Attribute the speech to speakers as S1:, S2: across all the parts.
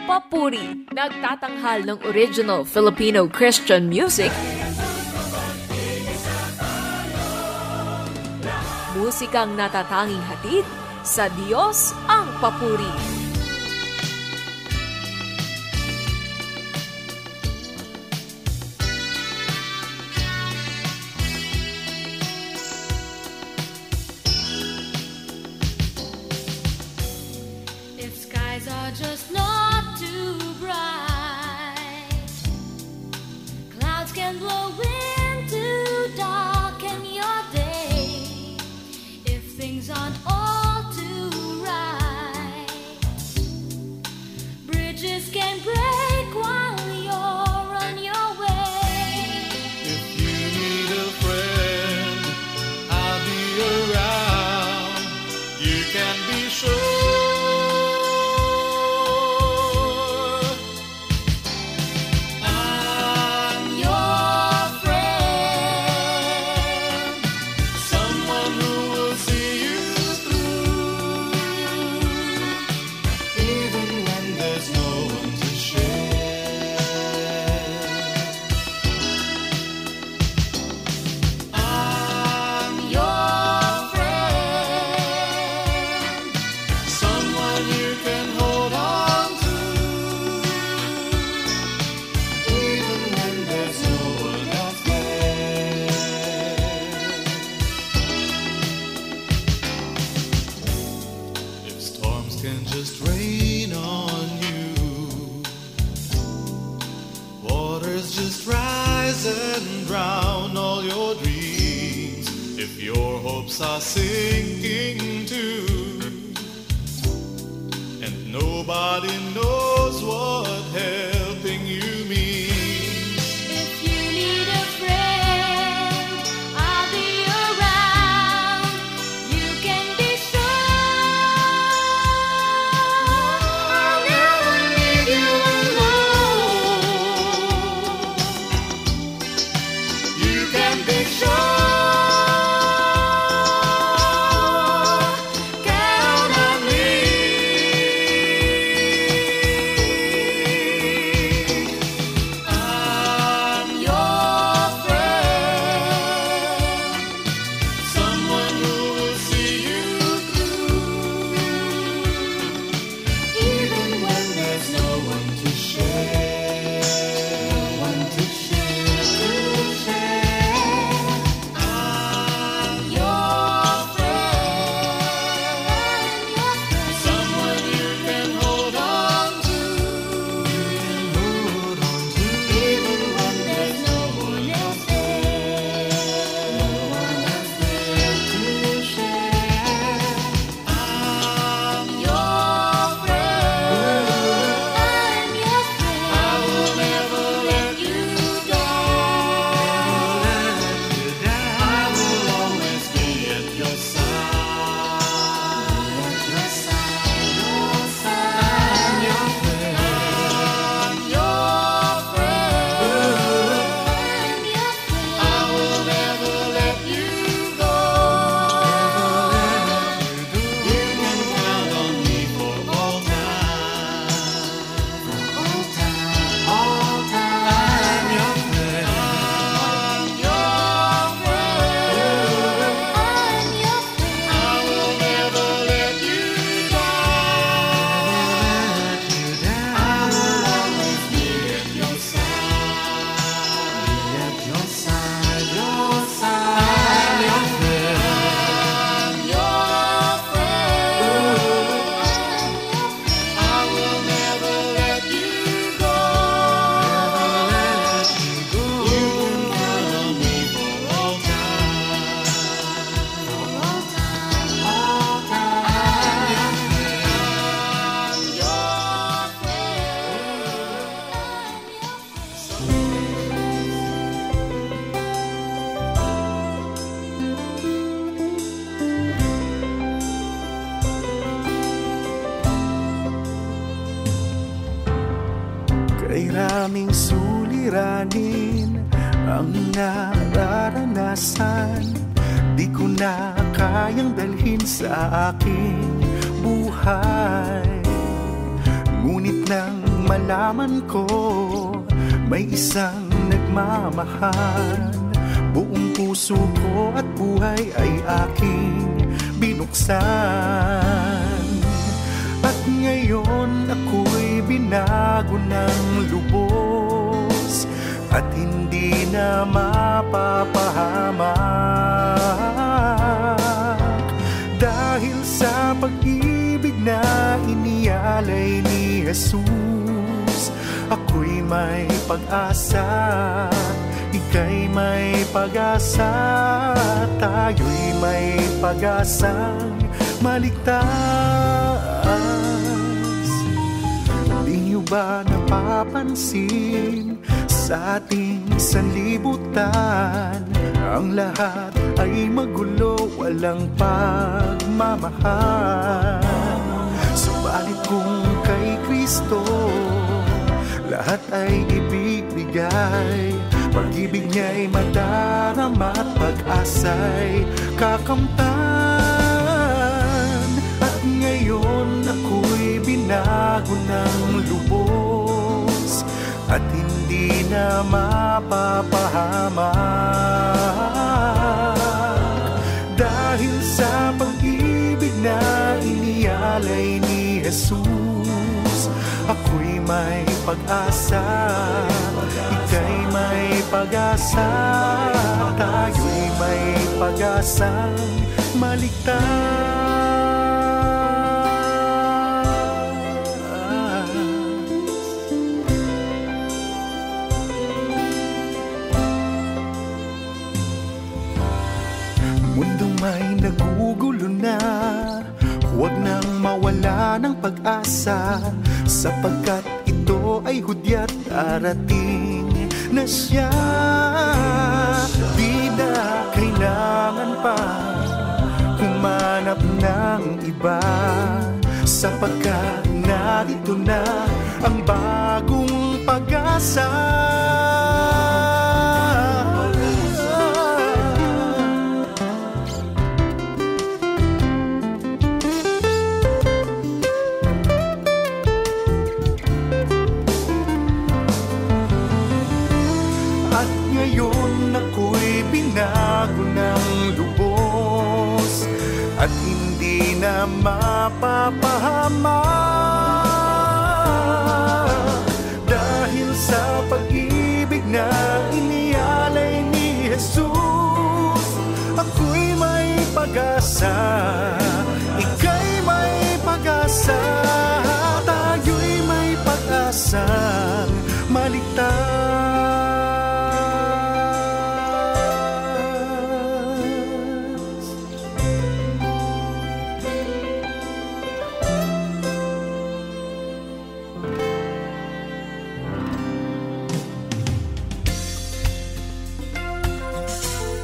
S1: Papuri, nagtatanghal ng original Filipino Christian music. Musikang natatanging hatid, sa Diyos ang papuri.
S2: Just not too bright. Clouds can blow wind to darken your day. If things aren't all too right, bridges can break while you're on your way.
S3: If you need a friend, I'll be around. You can be sure. Are sinking too, and nobody knows what helping you means.
S2: If you need a friend, I'll be around. You can be sure I'll never leave you alone.
S3: You can be sure.
S4: Maraming suliranin ang nararanasan. Di ko na kayang dalhin sa aking buhay. Ngunit nang malaman ko, may isang nagmamahal, buong puso ko at buhay ay aking binuksan. At ngayon ako'y binago ng lubos at hindi na mapapahamak. Dahil sa pag-ibig na inialay ni Jesus, ako'y may pag-asa, ika'y may pag-asa, tayo'y may pag-asang maligtas. Di niyo ba napapansin sa ating sanlibutan, ang lahat ay magulo, walang pagmamahal? Subalit kung kay Kristo lahat ay ibibigay, pag-ibig niya'y madarama at pag-asa'y kakamtan. At ngayon ako'y binago ng lubos at hindi na mapapahamak. Dahil sa pag-ibig na inialay ni Jesus, ako'y may pag-asa, ika'y may pag-asa, tayo'y may pag-asang maligtas. Mundong may nagugulo na, huwag nang mawala ng pag-asa, sapagkat ito ay hudyat darating na siya. Di na kailangan pa humanap ng iba, sapagkat narito na ang bagong pag-asa. Ngayon ako'y binago ng lubos at hindi na mapapahamak. Dahil sa pag-ibig na inialay ni Jesus, ako'y may pag-asa, ika'y may pag-asa, tayo'y may pag-asang maligtas.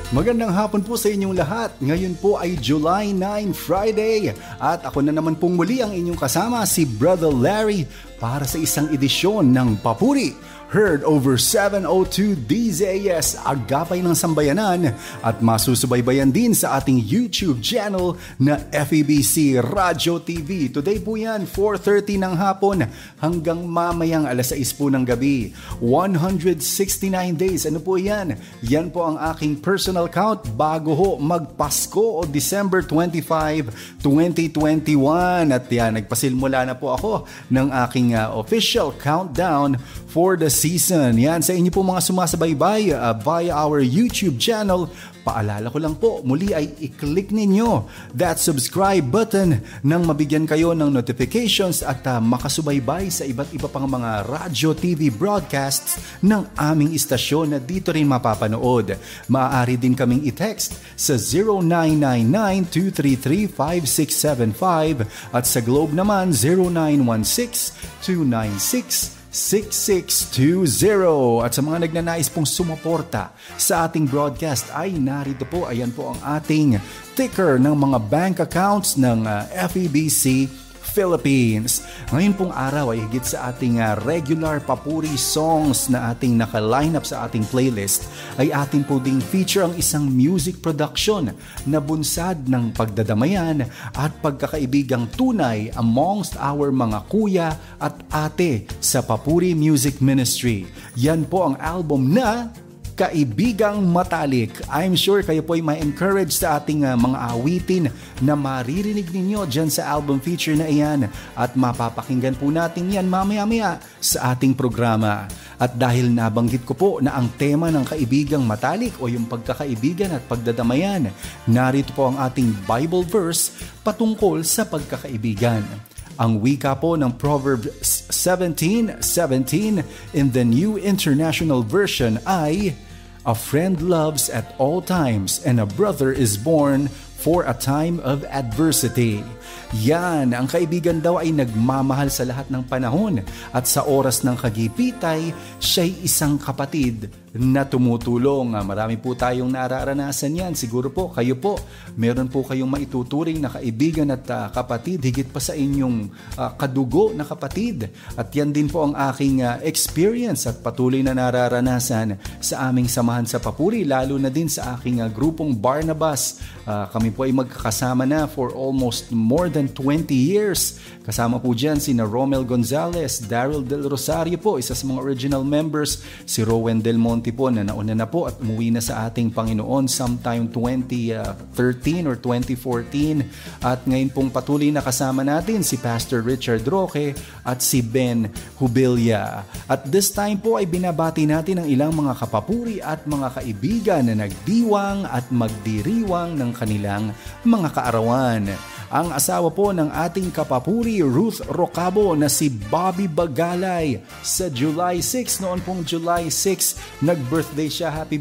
S5: Magandang hapon po sa inyong lahat. Ngayon po ay July 9, Friday. At ako na naman pong muli ang inyong kasama, si Brother Larry, para sa isang edisyon ng Papuri. Heard over 702 DZAS, Agapay ng Sambayanan, at masusubaybayan din sa ating YouTube channel na FEBC Radio TV. Today po yan, 4:30 ng hapon hanggang mamayang alas 6 po ng gabi. 169 days, ano po yan? Yan po ang aking personal count bago ho magpasko o December 25, 2021. At yan, nagpasilmula na po ako ng aking official countdown for the season. Yan, sa inyo po mga sumasabaybay via our YouTube channel, paalala ko lang po, muli ay i-click ninyo that subscribe button nang mabigyan kayo ng notifications at makasubaybay sa iba't iba pang mga radyo TV broadcasts ng aming istasyon na dito rin mapapanood. Maaari din kaming i-text sa 0999-233-5675 at sa Globe naman 0916-296-6620. At sa mga nagnanais pong sumuporta sa ating broadcast ay narito po, ayan po ang ating ticker ng mga bank accounts ng FEBC Philippines. Ngayon pong araw ay higit sa ating regular papuri songs na ating naka-line up sa ating playlist ay atin po ding feature ang isang music production na bunsad ng pagdadamayan at pagkakaibigang tunay amongst our mga kuya at ate sa Papuri Music Ministry. Yan po ang album na Kaibigang Matalik. I'm sure kayo po ay ma-encourage sa ating mga awitin na maririnig ninyo dyan sa album feature na iyan at mapapakinggan po natin yan mamaya-maya sa ating programa. At dahil nabanggit ko po na ang tema ng Kaibigang Matalik o yung pagkakaibigan at pagdadamayan, narito po ang ating Bible verse patungkol sa pagkakaibigan. Ang wika po ng Proverbs 17:17 in the New International Version ay, "A friend loves at all times and a brother is born for a time of adversity." Yan, ang kaibigan daw ay nagmamahal sa lahat ng panahon at sa oras ng kagipitay, siya'y isang kapatid na tumutulong. Marami po tayong nararanasan yan. Siguro po, kayo po, meron po kayong maituturing na kaibigan at kapatid, higit pa sa inyong kadugo na kapatid. At yan din po ang aking experience at patuloy na nararanasan sa aming samahan sa Papuri, lalo na din sa aking grupong Barnabas. Kami po ay magkakasama na for almost more than 20 years. Kasama po dyan si Romel Gonzalez, Daryl Del Rosario po, isa sa mga original members, si Rowen Del Monte po na nauna na po at umuwi na sa ating Panginoon sometime 2013 or 2014. At ngayon pong patuloy na kasama natin si Pastor Richard Roque at si Ben Hubilia. At this time po ay binabati natin ang ilang mga kapapuri at mga kaibigan na nagdiwang at magdiriwang ng kanilang mga kaarawan. Ang asawa po ng ating kapapuri Ruth Rocabo na si Bobby Bagalay sa July 6. Noon pong July 6, nag-birthday siya. Happy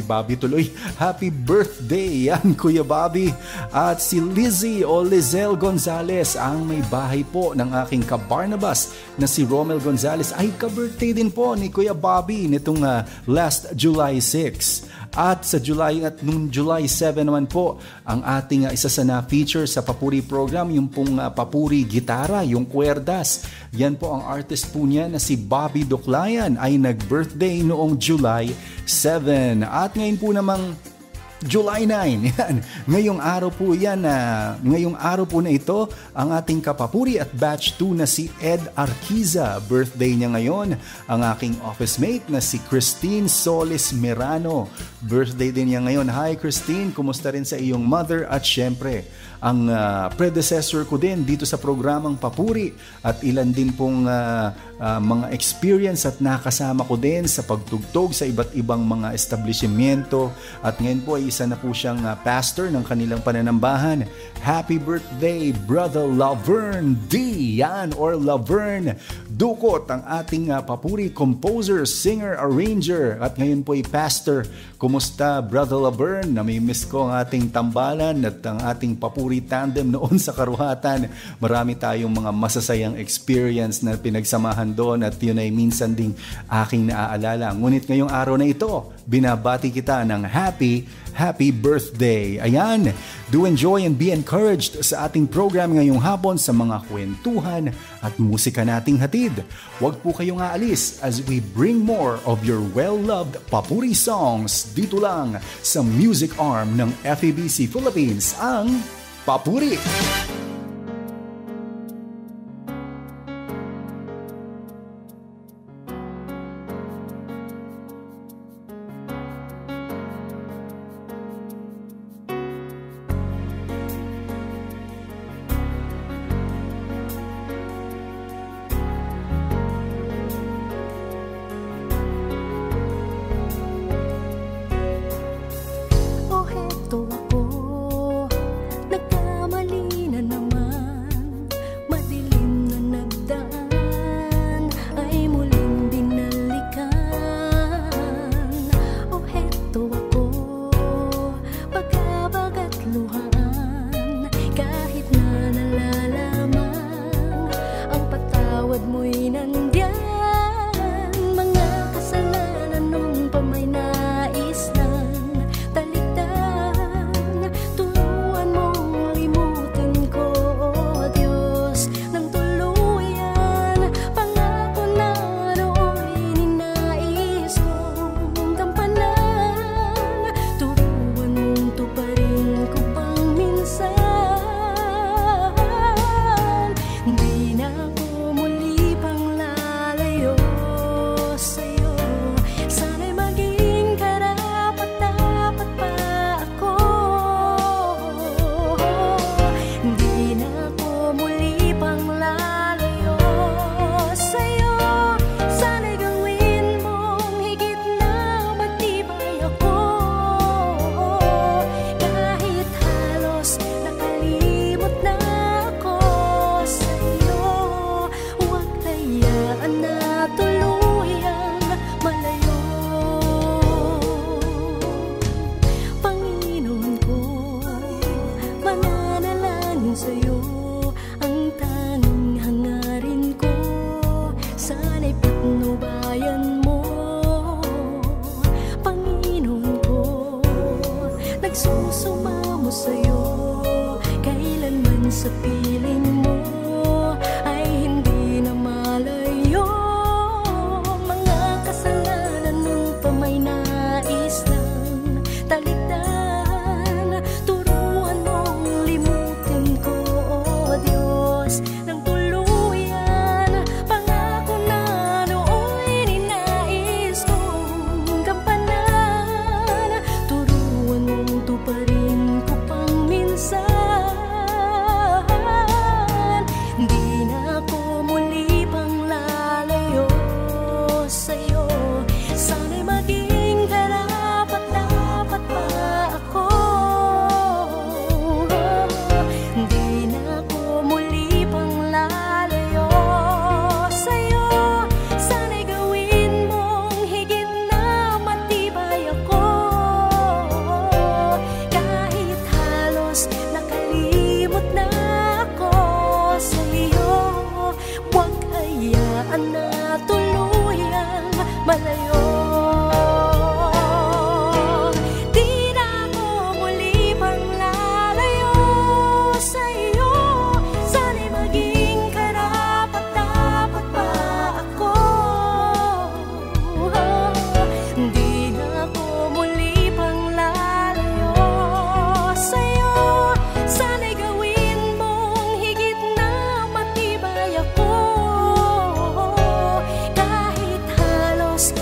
S5: Bobby tuloy. Happy birthday yan, Kuya Bobby. At si Lizzie o Lizelle Gonzalez, ang may bahay po ng aking ka-Barnabas na si Romel Gonzalez, ay ka-birthday din po ni Kuya Bobby nitong last July 6. At sa noong July 7 naman po, ang ating isa sa na-feature sa Papuri program, yung pong Papuri Gitara, yung kwerdas. Yan po ang artist po niya na si Bobby Duklayan ay nag-birthday noong July 7. At ngayon po namang July 9. Yan. Ngayong araw po na ito, ang ating kapapuri at batch 2 na si Ed Arquiza. Birthday niya ngayon. Ang aking office mate na si Christine Solis Merano. Birthday din niya ngayon. Hi Christine, kumusta rin sa iyong mother? At syempre, ang predecessor ko din dito sa programang Papuri at ilan din pong mga experience at nakasama ko din sa pagtugtog sa iba't ibang mga establishmento. At ngayon po ay isa na po siyang pastor ng kanilang pananambahan. Happy birthday, Brother Laverne D. Yan, or Laverne Dukot, ang ating Papuri composer, singer, arranger. At ngayon po ay pastor. Kumusta, Brother Laverne? Namimiss ko ang ating tambalan at ang ating Papuri tandem noon sa Karuhatan. Marami tayong mga masasayang experience na pinagsamahan doon at yun ay minsan ding aking naaalala. Ngunit ngayong araw na ito, binabati kita ng happy birthday. Ayan, do enjoy and be encouraged sa ating program ngayong hapon sa mga kwentuhan at musika nating hatid. Huwag po kayong aalis as we bring more of your well-loved Papuri songs dito lang sa music arm ng FEBC Philippines, ang Papuri.
S2: Oh, heto ako, nagkamali na naman. sana'y patnubayan mo, Panginoon ko. Nagsusumamo sa'yo, kailanman sa piling mo ay hindi na malayo. Mga kasalanan nung pa may nais ng talikdan, turuan mong limutin ko, O Diyos, ng tuluyan. Pangako na nooy ninais kong gampanan, turuan mong tuparin ko pang minsan. Di na ako muli pang lalayo sa'yo, sana'y maging karapat-dapat pa ako. Di na ako muli pang lalayo sa'yo, sana'y gawin mong higit na matibay ako. Kahit halos nakalimot na ako sa'yo, huwag hayaan na tuluyang malayo. Di na ako muli pang lalayo sa'yo, sana'y maging karapat-dapat pa ako. Di na ako muli pang lalayo sa'yo, sana'y gawin mong higit na matibay ako. Kahit halos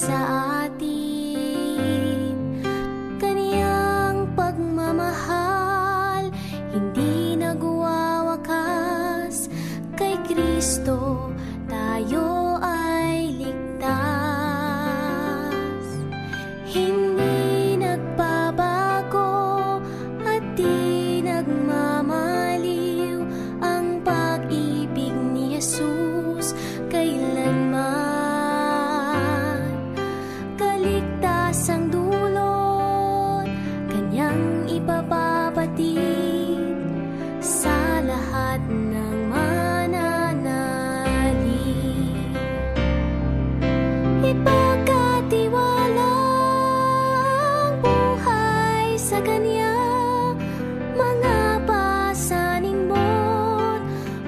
S2: sa atin. Kaniyang pagmamahal hindi nagwawakas. Kay Kristo tayo ay ligtas. Hindi nagbabago at di nagmamaliw ang pag-ibig ni Jesus kailanman. Kaligtasang dulot kanyang ipapabatid sa lahat ng mananalig. Ipagkatiwala ang buhay sa Kanya, mga pasaning mo't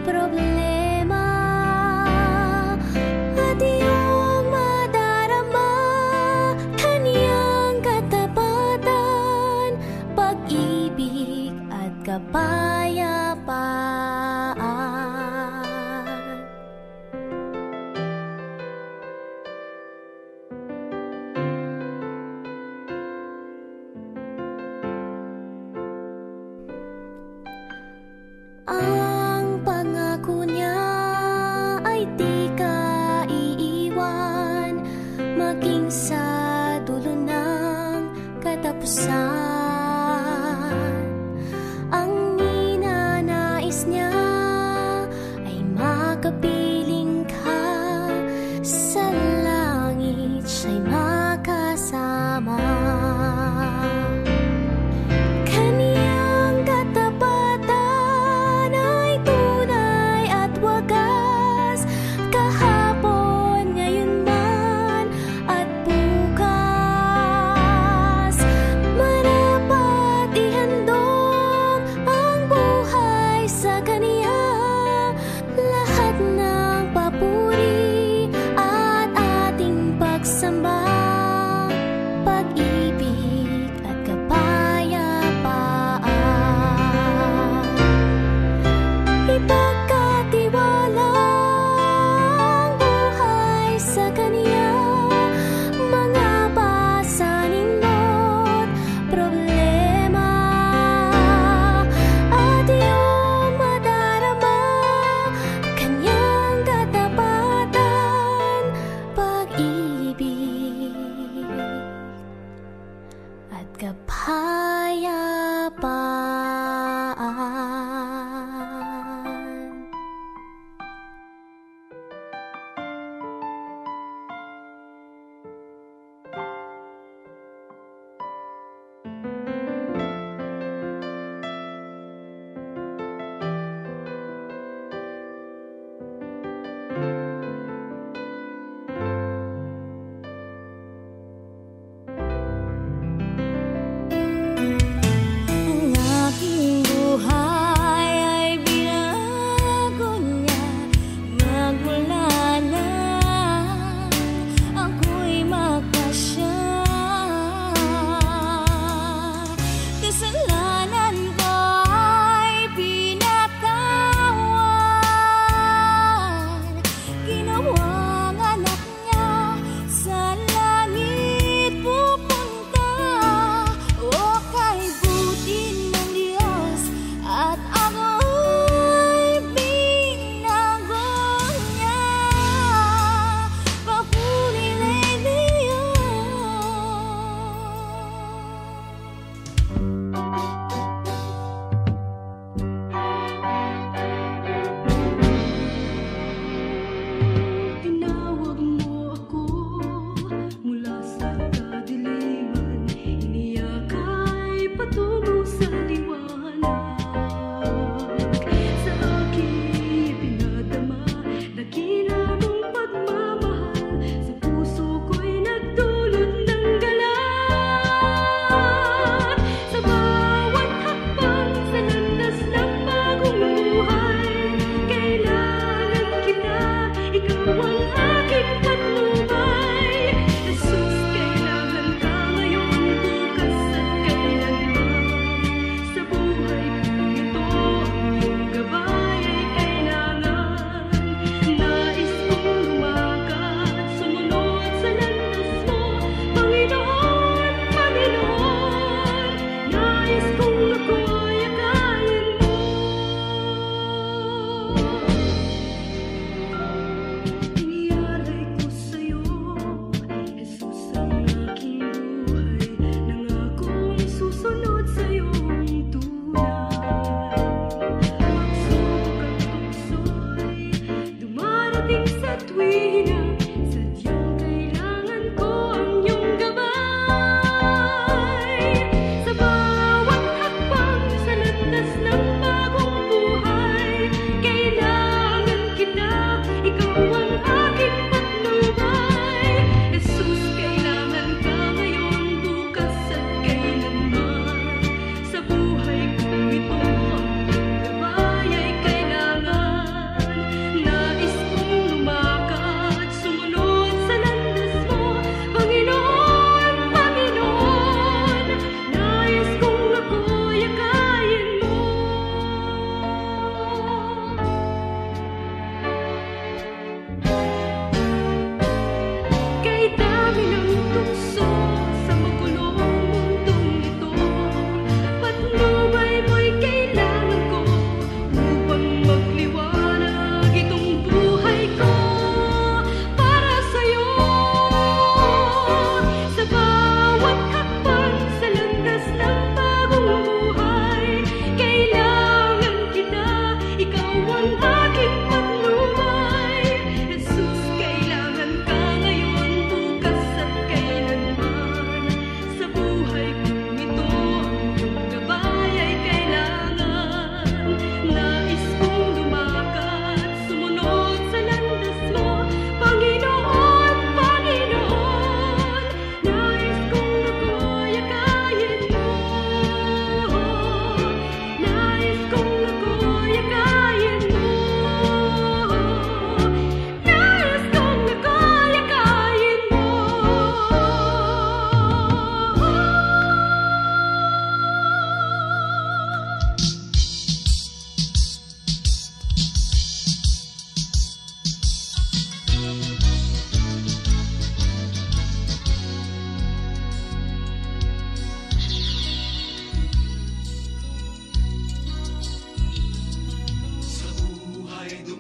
S2: problema, at iyong madarama Kaniyang katapatan, pag-ibig at kapayapaan. Ang pangako niya ay di ka iiwan, maging sa dulo ng katapusan. Ang ninanais niya ay makapiling ka sa langit, siya'y makasama. Kaniyang katapatan ay tunay at wagas, kahapon, ngayon man at bukas. Marapat ihandog ang buhay sa Kaniya, lahat na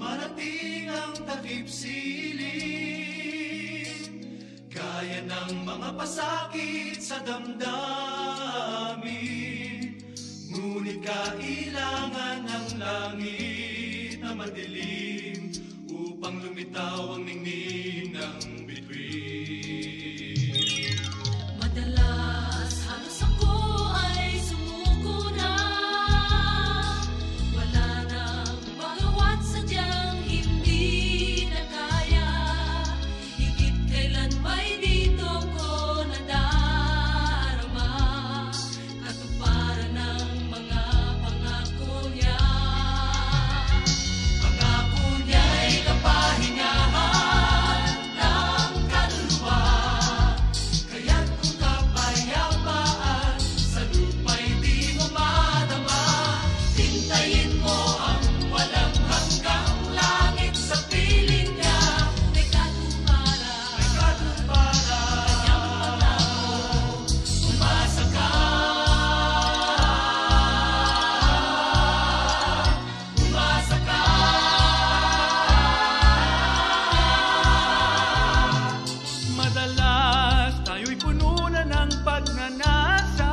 S3: dumarating ang takip siling, kaya ng mga pasakit sa damdamin. Ngunit kailangan ng langit na madilim upang lumitaw ang ningning ng bituin.
S2: Madalas halos ako ay sumuko na, wala nang magawa't sadyang hindi na kaya. Higit kailan may dito ko nadarama, katuparan ng mga pangako niya. Pangako niya'y kapahingahan ng kaluluwa, kaya't kung kapayapaan sa lupa'y di mo madama, hintayin mo ang walang hanggang langit sa piling niya. May katuparan, kanyang pangako, umasa ka, umasa ka.
S3: Madalas tayo'y puno na ng pagnanasa,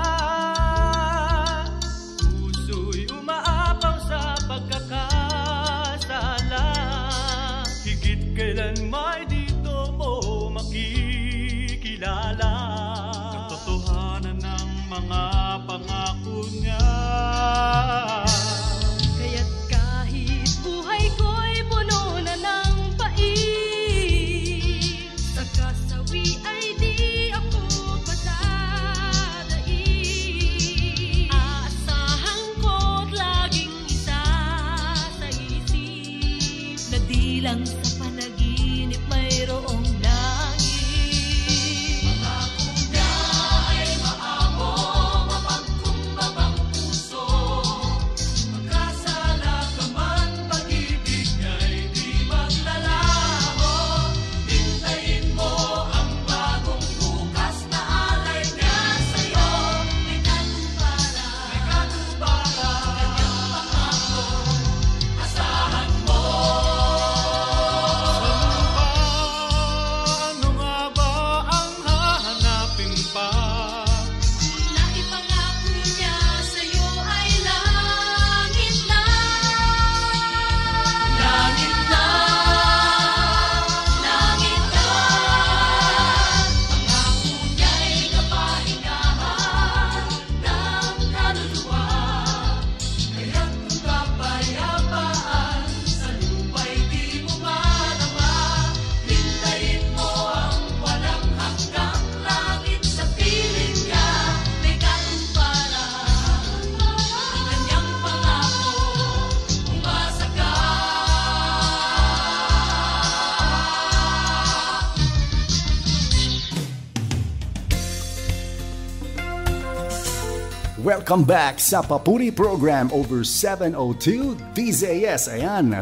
S3: puso'y umaapaw sa pagkakasala. Higit kailan may dito mo makikilala katotohanan ng mga pangako niya.
S2: Kaya't kahit buhay ko'y puno na ng pait, sa kasawi ay di ako patadain. Aasahan ko't laging isa sa isip, na di lang sa panaginip mayroong langit. Pangako niya ay maamo, mapagkumbabang puso,
S3: Magkasala ka man, pag-ibig niya'y di maglalaho. Hintayin mo ang bagong bukas na alay niya sa'yo.
S2: may katuparan, kanyang pangako.
S3: Asahan mo. Ano nga ba ang hahanapin pa?
S2: Na ipangako niya sa'yo ay langit na. Langit na, langit na. Pangako niya'y kapahingahan ng kaluluwa,
S3: Kaya't kung kapayapaan sa lupa'y di mo madama, hintayin mo ang walang hanggang langit sa piling niya.
S2: may katuparan, kanyang pangako.
S3: Umasa ka.
S5: Welcome back sa Papuri Program over 702 DZAS. Ayan,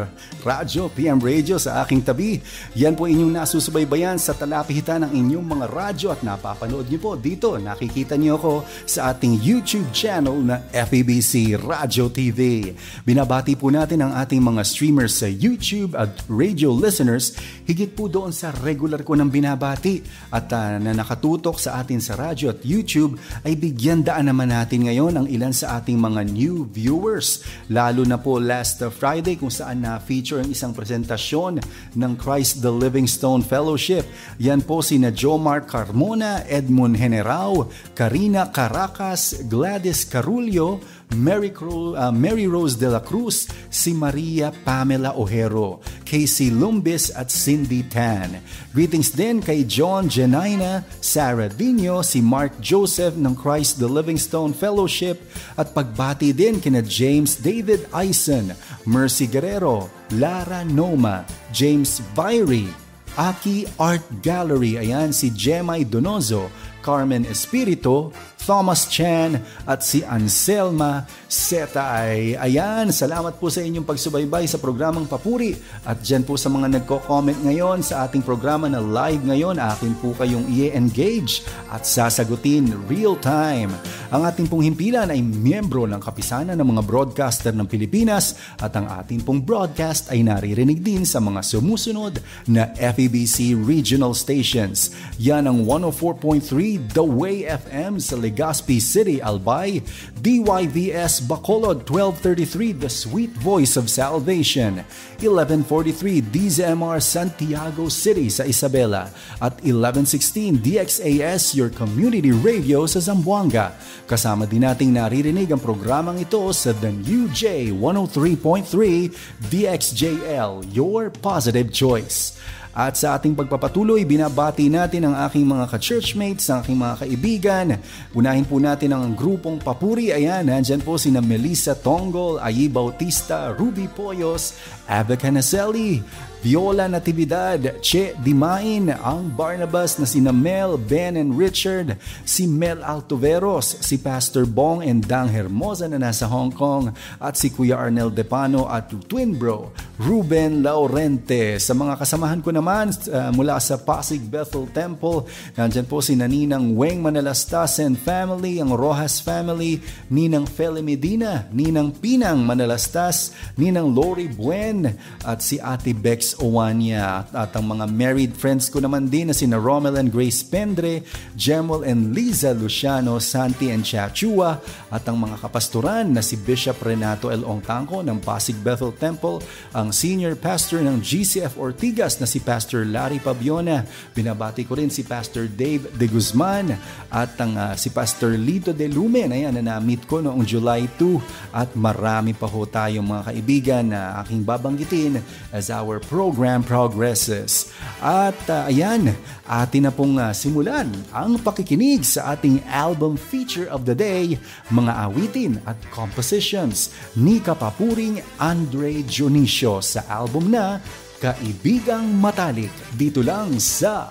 S5: Radyo, PM Radio sa aking tabi. Yan po inyong nasusubaybayan sa talapihitan ng inyong mga radyo at napapanood niyo po dito. Nakikita niyo ako sa ating YouTube channel na FEBC Radio TV. Binabati po natin ang ating mga streamers sa YouTube at radio listeners. Higit po doon sa regular ko ng binabati at na nakatutok sa atin sa radyo at YouTube ay bigyan daan naman natin ngayon ang ilan sa ating mga new viewers. Lalo na po last Friday kung saan na-feature ang isang presentasyon ng Christ the Living Stone Fellowship. Yan po sina Jomar Carmona, Edmund Generao, Karina Caracas, Gladys Carullo, Mary Rose de la Cruz, si Maria Pamela Ojero, Casey Lumbis at Cindy Tan. Greetings din kay John Janina, Sarah Dino, si Mark Joseph ng Christ the Living Stone Fellowship at pagbati din kina James David Eisen, Mercy Guerrero, Lara Noma, James Byrie, Aki Art Gallery, ayan si Jemay Donozo, Carmen Espirito, Thomas Chan at si Anselma Setay. Ayan, salamat po sa inyong pagsubaybay sa programang Papuri. At dyan po sa mga nagko-comment ngayon sa ating programa na live ngayon, akin po kayong i-engage at sasagutin real time. Ang ating pong himpilan ay miyembro ng kapisanan ng mga broadcaster ng Pilipinas at ang ating pong broadcast ay naririnig din sa mga sumusunod na FEBC regional stations. Yan ang 104.3 The Way FM sa Legazpi City, Albay, DYVS Bacolod 1233 The Sweet Voice of Salvation, 1143 DZMR Santiago City sa Isabela at 1116 DXAS Your Community Radio sa Zamboanga. Kasama din nating naririnig ang programang ito sa The New J 103.3 DXJL Your Positive Choice. At sa ating pagpapatuloy, binabati natin ang aking mga ka-churchmates, ang aking mga kaibigan. Unahin po natin ang grupong Papuri. Ayan, nandyan po sina Melissa Tongol, Ayi Bautista, Ruby Poyos, Ava Canaselli, Viola Natividad, Che Dimain, ang Barnabas na sina Mel, Ben and Richard, si Mel Altoveros, si Pastor Bong and Dang Hermosa na nasa Hong Kong, at si Kuya Arnel Depano at Twin Bro, Ruben Laurente. Sa mga kasamahan ko naman mula sa Pasig Bethel Temple, nandyan po si Ninang Weng Manalastas and family, ang Rojas family, Ninang Feli Medina, Ninang Pinang Manalastas, Ninang Lori Buen, at si Ate Bex Owania. At ang mga married friends ko naman din na sina Romel and Grace Pendre, Jemel and Liza Luciano, Santi and Chachua, at ang mga kapastoran na si Bishop Renato L. Ongtangco ng Pasig Bethel Temple, ang senior pastor ng GCF Ortigas na si Pastor Larry Pabiona. Binabati ko rin si Pastor Dave De Guzman at ang si Pastor Lito De Lumen. Ayan, na na-meet ko noong July 2, at marami pa ho tayong mga kaibigan na aking babanggitin as our program progresses. At ayan, atin na pong simulan ang pakikinig sa ating album feature of the day, mga awitin at compositions ni kapapuring Andre Dionisio sa album na Kaibigang Matalik, dito lang sa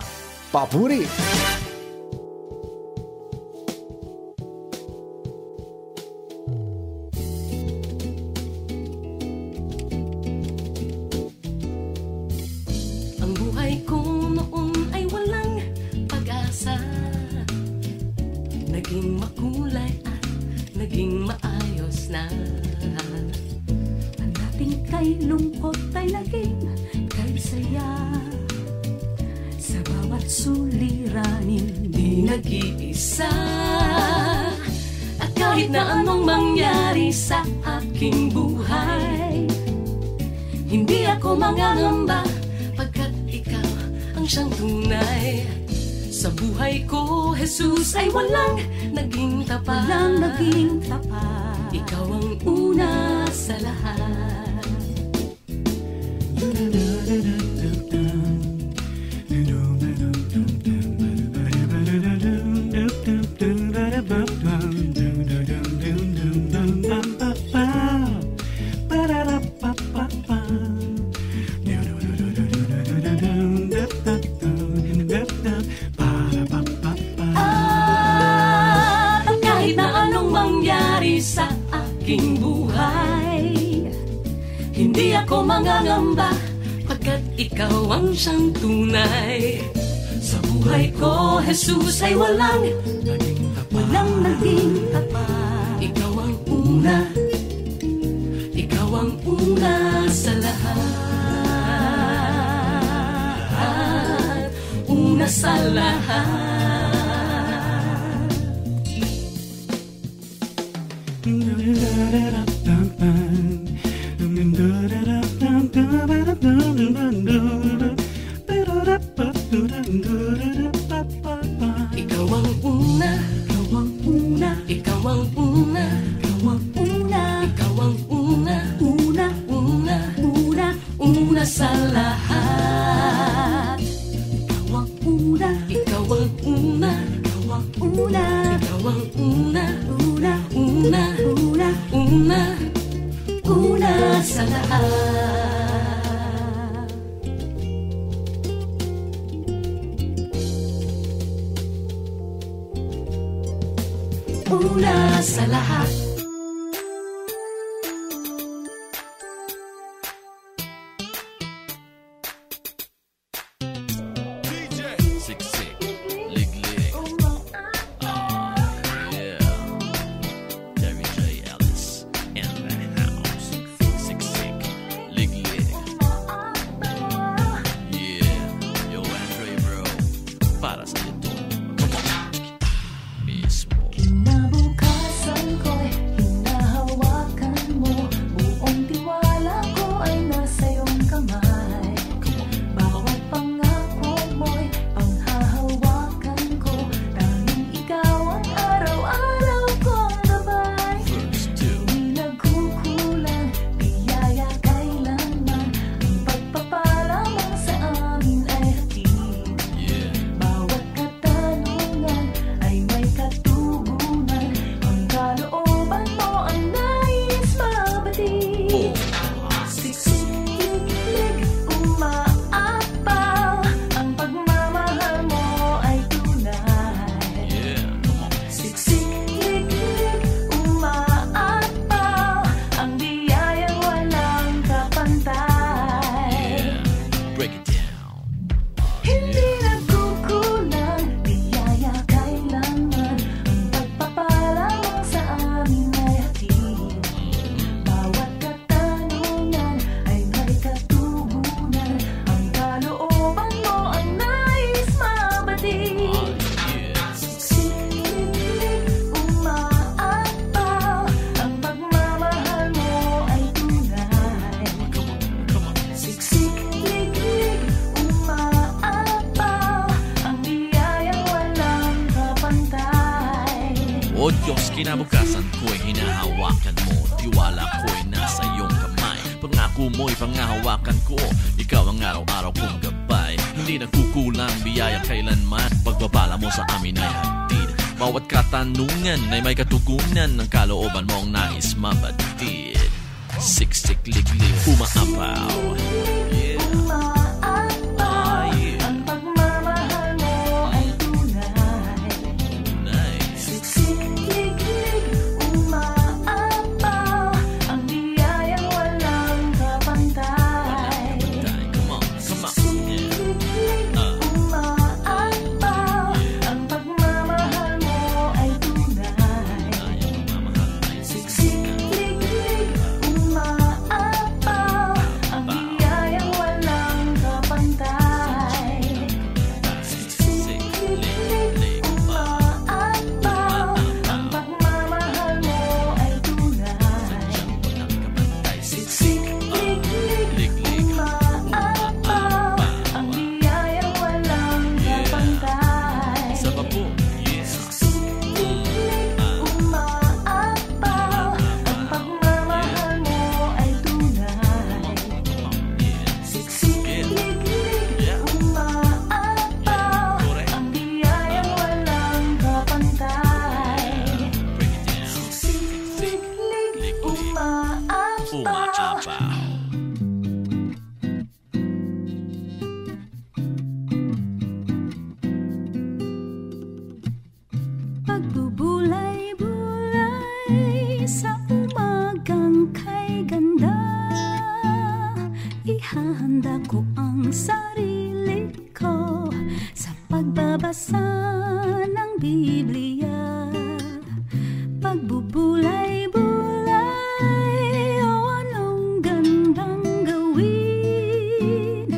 S5: Papuri.
S6: Naging makulay at naging maayos na. Ang dating kay lungkot ay naging kay saya. Sa bawat suliranin di nag-iisa. At kahit na anong mangyari sa aking buhay, hindi ako mangangamba pagkat ikaw ang siyang tunay. Sa buhay ko, Jesus ay walang naging tapat. Walang naging tapat. Ikaw ang una sa lahat. Sa aking buhay, hindi ako mangangamba pagkat ikaw ang siyang tunay. Sa buhay ko, Jesus ay walang naging tapat. Ikaw ang una, ikaw ang una sa lahat. Una sa lahat. Ikaw ang una, ikaw ang una, ikaw ang una, ikaw ang una, ikaw ang una, una, una, una, una sa lahat. Ikaw ang una, ikaw ang una, ikaw ang una, ikaw ang una, una, una, una, una, una sa lahat. una sa lahat.
S3: Siksik, liglig. Yeah. Terry J. Ellis in the house. Siksik, liglig. Yeah. Yo, Andre, bro. Para sa ito. Come on. Mismo.
S6: Kinabukasan ko'y hinahawakan mo. Buong tiwala ko ay nasa iyong kamay. Bawat pangako mo'y panghahawakan ko. Tanging ikaw ang araw-araw kong gabay.
S3: Verse 2.
S6: Di nagkukulang, biyaya kailanman. Ang pagpapala mo sa amin ay hatid.
S3: Yeah.
S6: Bawat katanungan ay may katugunan. Ang kalooban mo ang nais mabatid.
S3: Oh.
S6: Siksik-lig, umaapaw. Ang pagmamahal mo ay tunay.
S3: Yeah. Come on.
S6: Siksik-lig, umaapaw. Ang biyayang walang kapantay.
S3: Yeah. Break it down.
S6: Hindi nagkukulang, biyaya kailanman. Ang pagpapala mo sa amin ay hatid. Bawat katanungan ay may katugunan. Ang kalooban mo ang nais mabatid.
S3: Yeah.
S6: Siksik-lig, umaapaw. Ang pagmamahal mo ay tunay.
S3: Come on. Come on.
S6: Siksik-lig, umaapaw. Ang biyayang walang kapantay.
S3: O Diyos, kinabukasan ko'y hinahawakan mo. Tiwala ko'y nasa iyong kamay. Pangako mo'y pangahawakan ko. Ikaw ang araw-araw kong gabay. Hindi nagkukulang biyaya kailanman. Pagbabala mo sa amin ay hatid. Bawat katanungan ay may katugunan. Ang kalooban mo ang nais mabatid. Siksik, liglig, umaapaw. Yeah.
S6: Umaapaw. Ang pagmamahal mo ay tunay.
S3: Nice.
S6: Siksik-lig, umaapaw. Ang biyayang walang kapantay.
S3: Come on. Come on. Yeah.
S6: Siksik-lig, umaapaw. Ang pagmamahal mo ay tunay.
S3: Ayaw mamahal ay
S6: Siksik-lig, umaapaw. Ang biyayang walang kapantay. Siksik-lig, umaapaw. Ang pagmamahal mo ay tunay. Siksik-lig, umaapaw. Ang biyayang walang kapantay.
S3: Sa papo. Yeah.
S6: Siksik-lig, umaapaw. Ang pagmamahal mo ay tunay. Siksik-lig, umaapaw. Ang biyayang walang kapantay.
S3: Break it down.
S6: Siksik-lig, umaapaw.
S3: Umaapaw.
S6: Pagbubulay-bulay sa umagang kay ganda. Ihahanda ko ang sarili ko sa pagbabasa ng Biblia. Pagbubulay-bulay, o anong gandang gawin.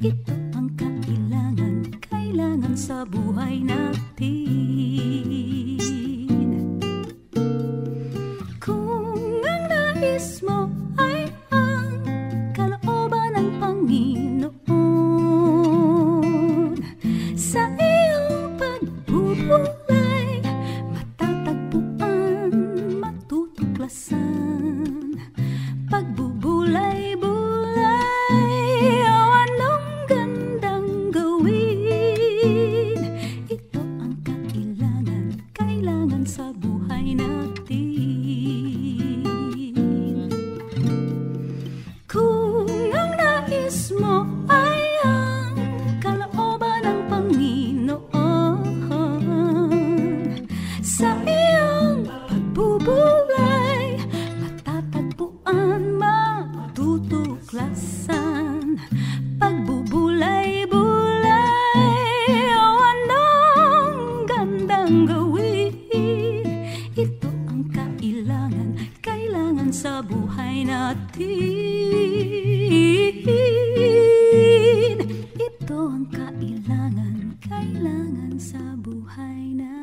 S6: Ito ang kailangan sa buhay natin. Kung ang nais mo ay ang kalooban ng Panginoon, sa iyong pag kalikasan, pagbubulay-bulay, anong gandang gawin. Ito ang kailangan sa buhay natin. Ito ang kailangan sa buhay natin.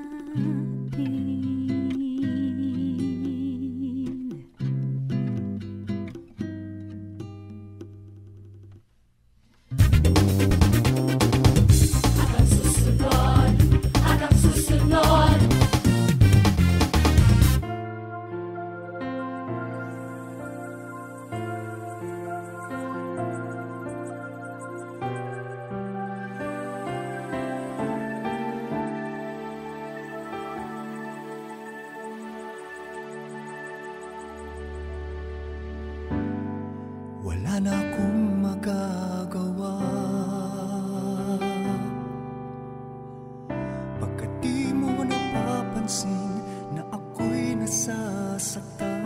S2: Hanggang susunod.
S4: Wala na akong magagawa, pagkat di mo napapansin na ako'y nasasaktan.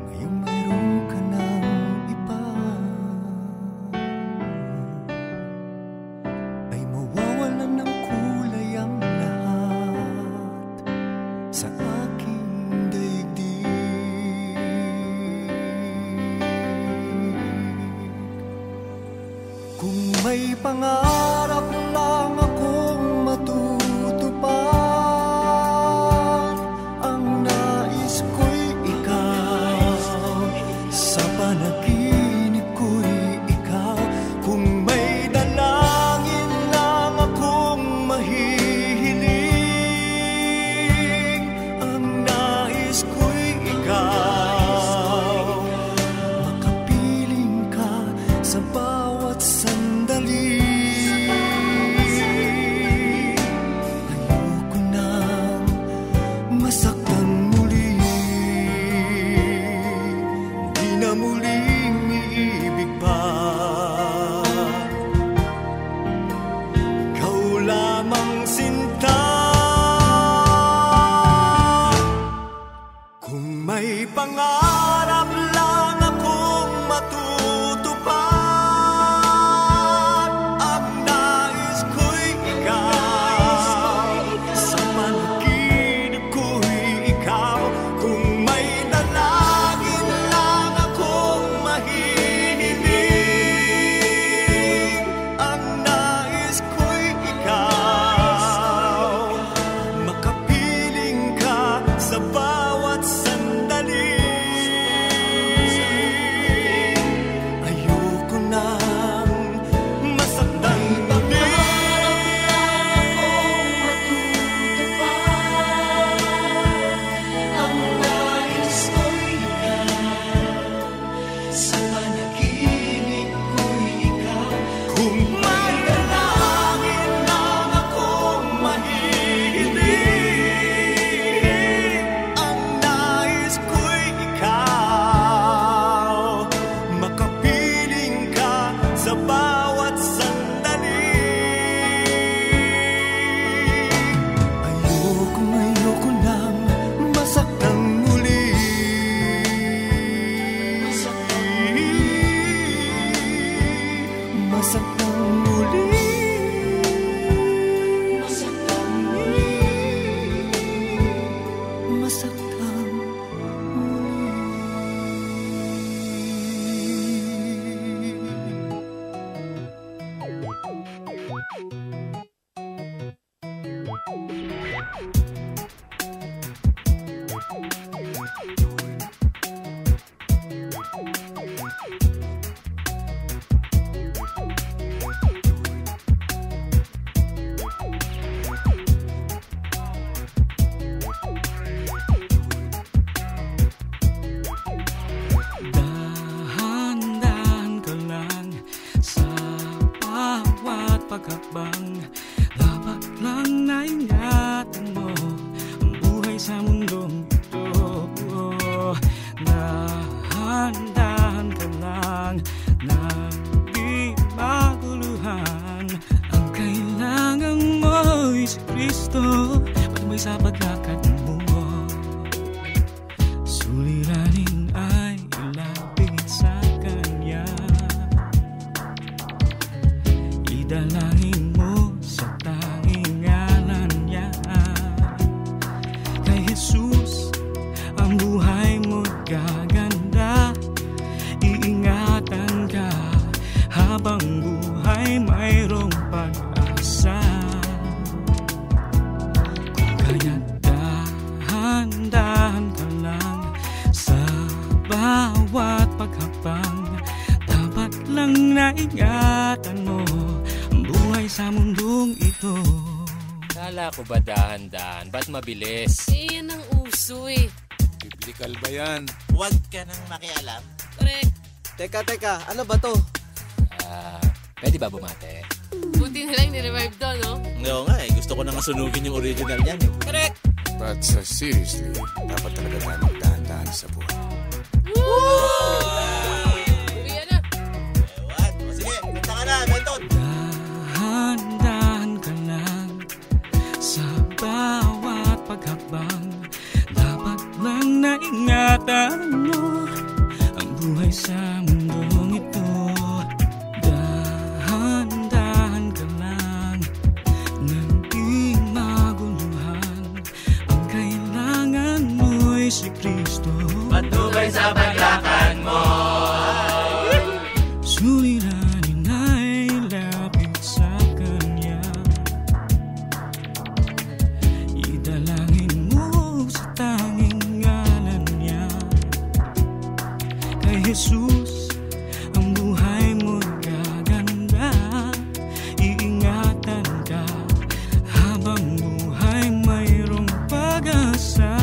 S4: Ngayong mayroon ka ng iba, ay mawawalan ng kulay ang lahat sa aking daigdig. Kung may pangarap lang akong matutupad, ang nais ko'y ikaw, sa panaginip ko'y ikaw. Kung may dalangin lang akong mahihiling, ang nais ko'y ikaw. Makapiling ka sa bawat sandali. Ayoko nang masaktan muli, di na muling iibig pa. Ikaw lamang sinta. Kung may pangarap lang akong matutupad, ang nais ko'y ikaw, sa panaginip ko'y ikaw. Kung may dalangin lang akong mahihiling, ang nais ko'y ikaw. Makapiling ka sa bawat sandali. Ayoko nang masaktan muli.
S6: Ang nais ko'y ikaw, sa panaginip ko'y ikaw.
S4: Kung may dalangin lang akong mahihiling, ang nais ko'y ikaw. Makapiling ka sa bawat sandali. Ayoko nang masaktan muli. Masaktan muli.
S6: Masaktan muli.
S4: Masaktan
S7: Dahan-dahan ka lang sa bawat paghakbang, dapat lang na ingatan mo ang buhay sa mundong ito. Dahan-dahan ka lang na di maguluhan, ang kailangan mo ay si Kristo, pag may sapat lakad mo. Suliranin ay ilang ingatan mo ang buhay sa mundong ito.
S8: Kala ko ba dahan-dahan? Ba't mabilis?
S6: Eh, yan ang uso eh.
S9: Biblikal ba yan?
S10: Huwag ka nang makialam.
S6: Correct.
S11: Teka, ano ba to?
S8: Pwede ba bumate?
S6: Buti na lang ni-revive to, no?
S10: Oo nga eh, gusto ko nang sunugin yung original yan.
S6: Correct.
S9: But seriously, dapat talaga tayo magdahan-dahan sa buhay.
S6: Uwi na.
S10: What? Sige, punta ka na, Benton.
S7: Dahan-dahan ka lang sa bawat paghakbang. Dapat lang naingatan mo ang buhay sa mundong ito. Dahan-dahan ka lang nang di maguluhan. Ang kailangan mo'y si Kristo.
S10: Patnubay sa paglakad mo.
S7: Suliranin ay lapit sa Kanya. Idalangin mo sa tanging ngalan niya. Kay Jesus, ang buhay mo'y gaganda. Iingatan ka habang buhay mayroong pag-asa.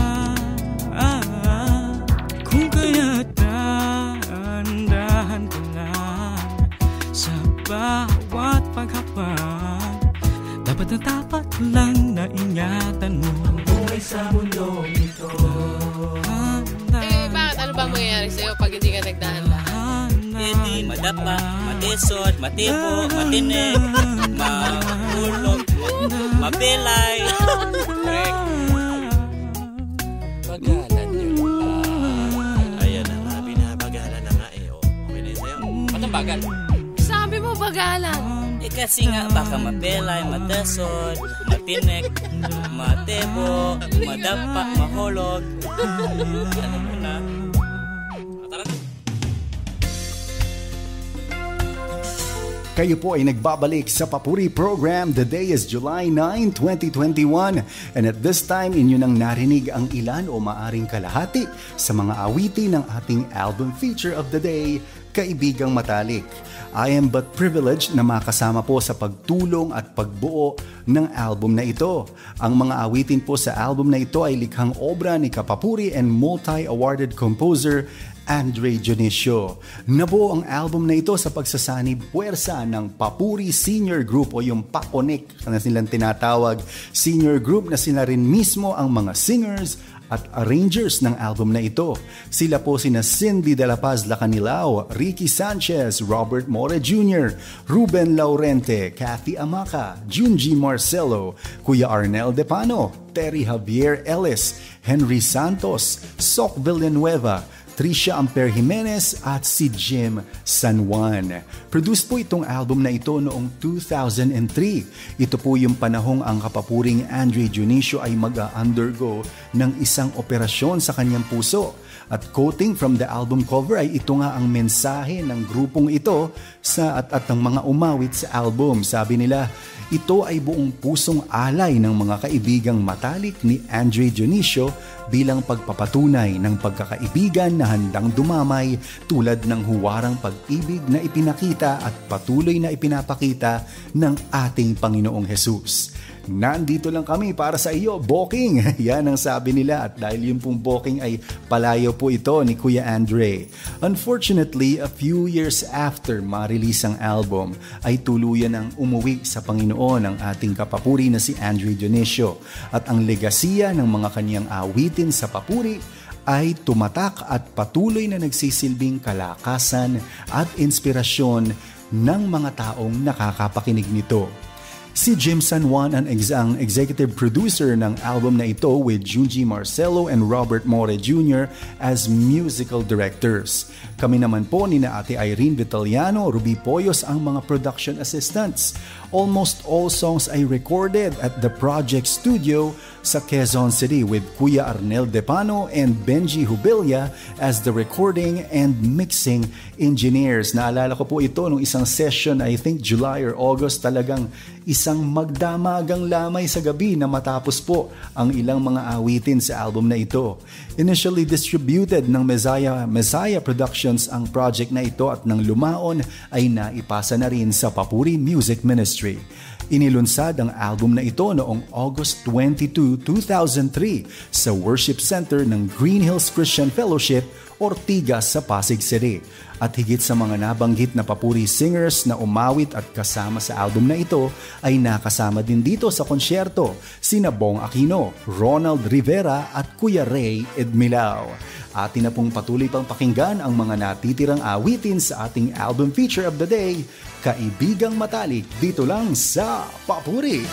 S7: Kung kaya't dahan-dahan ka lang sa bawat paghapag. Dapat na dapat lang na ingatan mo ang buhay sa mundong ito.
S6: Eh, bakit? Ano ba mangyayari sa'yo pag hindi ka nagdahan-dahan?
S11: Hindi madapa, matisod, matipo, matinig, mahulog, mapilay.
S8: Correct. Bagalan yun.
S10: Ayan na nga, binabagalan na nga eh. Okay na yun sa'yo.
S8: Ba't ang bagal?
S6: Sabi mo bagalan.
S11: Kasi nga baka mapilay, matisod, matinig, matipo, madapa, mahulog. Ano mo na? Tara na.
S5: Kayo po ay nagbabalik sa Papuri Program. The day is July 9, 2021. And at this time, inyo nang narinig ang ilan o maaring kalahati sa mga awitin ng ating album feature of the day, Kaibigang Matalik. I am but privileged na makasama po sa pagtulong at pagbuo ng album na ito. Ang mga awitin po sa album na ito ay likhang obra ni Kapapuri and multi-awarded composer Andre Dionisio. Nabuo ang album na ito sa pagsasanib puwersa ng Papuri Senior Group o yung Paponik na silang tinatawag. Senior Group na sila rin mismo ang mga singers at arrangers ng album na ito. Sila po sina Cindy de la Paz Lacanilao, Ricky Sanchez, Robert More Jr., Ruben Laurente, Kathy Amaca, Junji Marcelo, Kuya Arnel Depano, Terry Javier Ellis, Henry Santos, Sok Villanueva, Tricia Amper Jimenez at si Jim San Juan. Produced po itong album na ito noong 2003. Ito po yung panahong ang kapapuring Andre Dionisio ay mag-undergo ng isang operasyon sa kanyang puso. At quoting from the album cover ay ito nga ang mensahe ng grupong ito at ang mga umawit sa album. Sabi nila, ito ay buong pusong alay ng mga kaibigang matalik ni Andre Dionisio bilang pagpapatunay ng pagkakaibigan na handang dumamay tulad ng huwarang pag-ibig na ipinakita at patuloy na ipinapakita ng ating Panginoong Jesus. Nandito lang kami para sa iyo, Booking. Yan ang sabi nila at dahil yung pong Booking ay palayo po ito ni Kuya Andre. Unfortunately, a few years after ma-release ang album, ay tuluyan ang umuwi sa Panginoon ang ating kapapuri na si Andre Dionisio. At ang legasiya ng mga kanyang awitin sa papuri ay tumatak at patuloy na nagsisilbing kalakasan at inspirasyon ng mga taong nakakapakinig nito. Si Jim San Juan ang executive producer ng album na ito with Junji Marcelo and Robert More Jr. as musical directors. Kami naman po ni na Ate Irene Vitaliano, Ruby Poyos ang mga production assistants. Almost all songs ay recorded at the Project Studio sa Quezon City with Kuya Arnel Depano and Benji Hubilia as the recording and mixing engineers. Naalala ko po ito nung isang session, I think July or August, talagang isang magdamagang lamay sa gabi na matapos po ang ilang mga awitin sa album na ito. Initially distributed ng Messiah Productions ang project na ito at nang lumaon ay naipasa na rin sa Papuri Music Ministry. Inilunsad ang album na ito noong August 22, 2003 sa Worship Center ng Green Hills Christian Fellowship, Ortigas sa Pasig City. At higit sa mga nabanggit na papuri singers na umawit at kasama sa album na ito ay nakasama din dito sa konsyerto sina Bong Aquino, Ronald Rivera at Kuya Ray Edmilao. Atin na pong patuloy pang pakinggan ang mga natitirang awitin sa ating album feature of the day, Kaibigang Matalik, dito lang sa Papuri.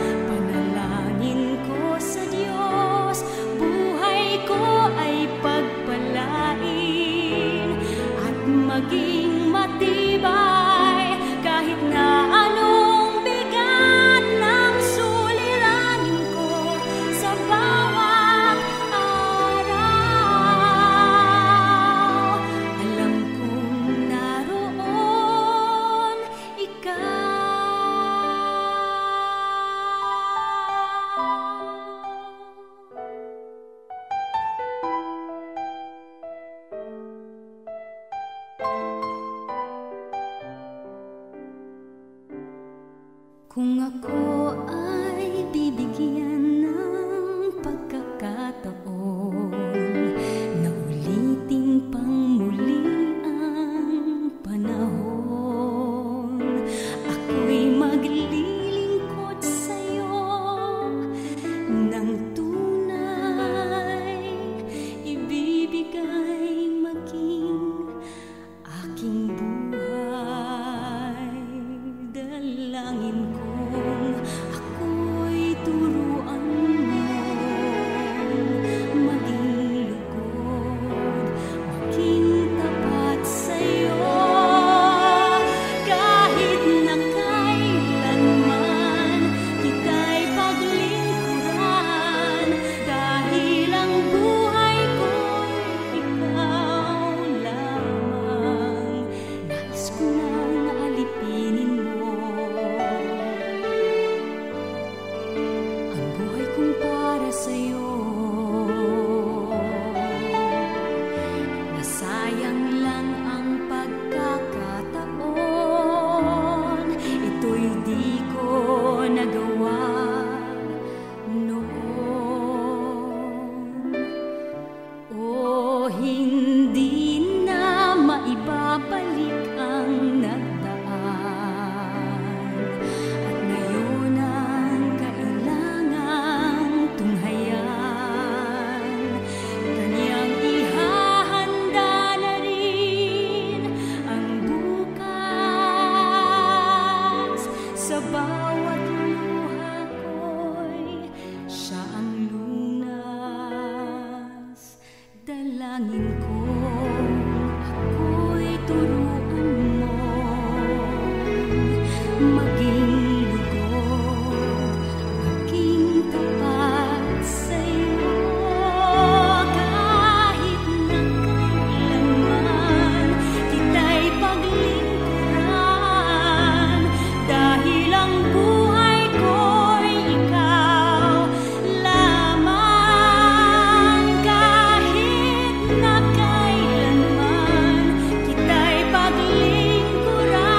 S2: Panalangin ko sa Diyos
S6: ng tunay, ibibigay maging aking buhay. Dalangin kong ako'y turuan mo, maging lugod, maging tapat sa'yo. Kahit na kailanman kita'y paglingkuran, dahil ang buhay ko'y ikaw lamang. Nais ko nang alipinin mo ang buhay kong para sa'yo. Nasayang lang ang pagkakataon, ito'y di ko nagawa noon. O hindi na maibabalik ang nagdaan, at ngayon ang kailangang tunghayan. Kanyang ihahanda na rin ang bukas. Sa bawat luha ko'y siya ang lunas. Dalangin kong ako'y turuan mo, maging lugod, maging tapat sa'yo. Kahit na kailanman kita'y paglingkuran, dahil ang buhay ko'y ikaw lamang. Kahit na kailanman kita'y paglingkuran,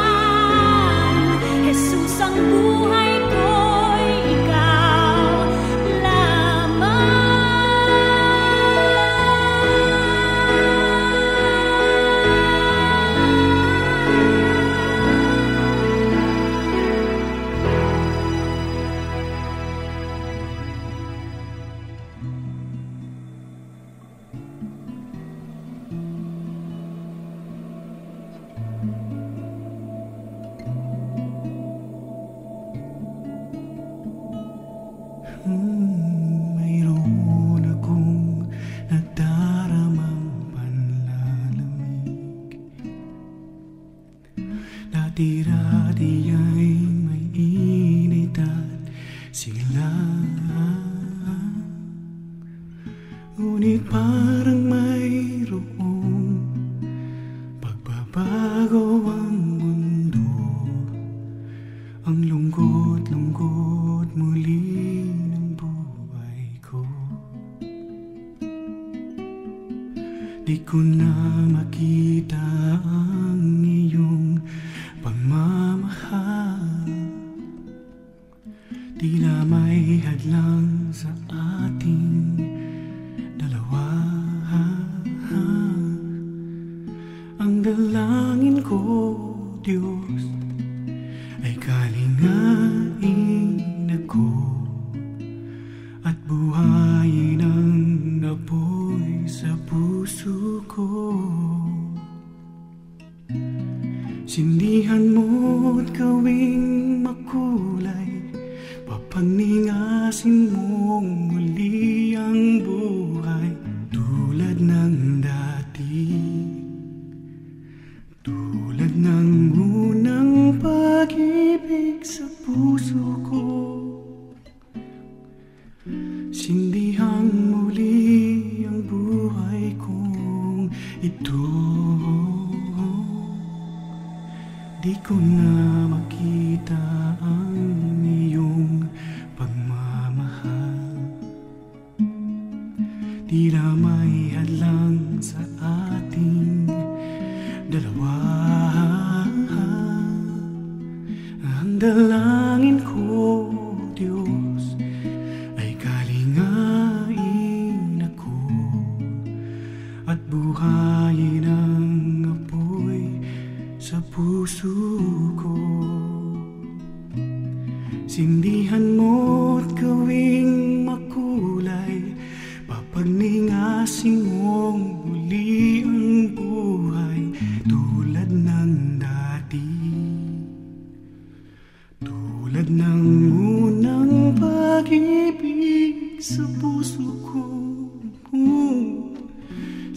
S6: Jesus, ang buhay ko'y ikaw lamang.
S7: Mayroon akong nadaramang panlalamig, dati-dati ay may init at sigla, ngunit parang mayroong pagbabago ang mundo. Ang lungkot-lungkot muli ng buhay ko. Di ko na makita ang iyong pagmamahal, tila may hadlang sa ating dalawa. Ang dalangin ko, Diyos, ay kalingain ako at buhayin ang apoy sa puso ko. Sindihan mo't gawing makulay, papagningasin mong muli ang buhay tulad ng dati, tulad ng unang pag-ibig sa puso ko. Sindihang muli ang buhay kong ito. Di ko na makita ang iyong pagmamahal, tila may hadlang sa ating dalawa. Ang dalangin ko, Diyos, ay kalingain ako at buhayin ang apoy sa puso ko. Sindihan mo't gawing ingasin mong muli ang buhay tulad ng dati, tulad ng unang pag-ibig sa puso ko.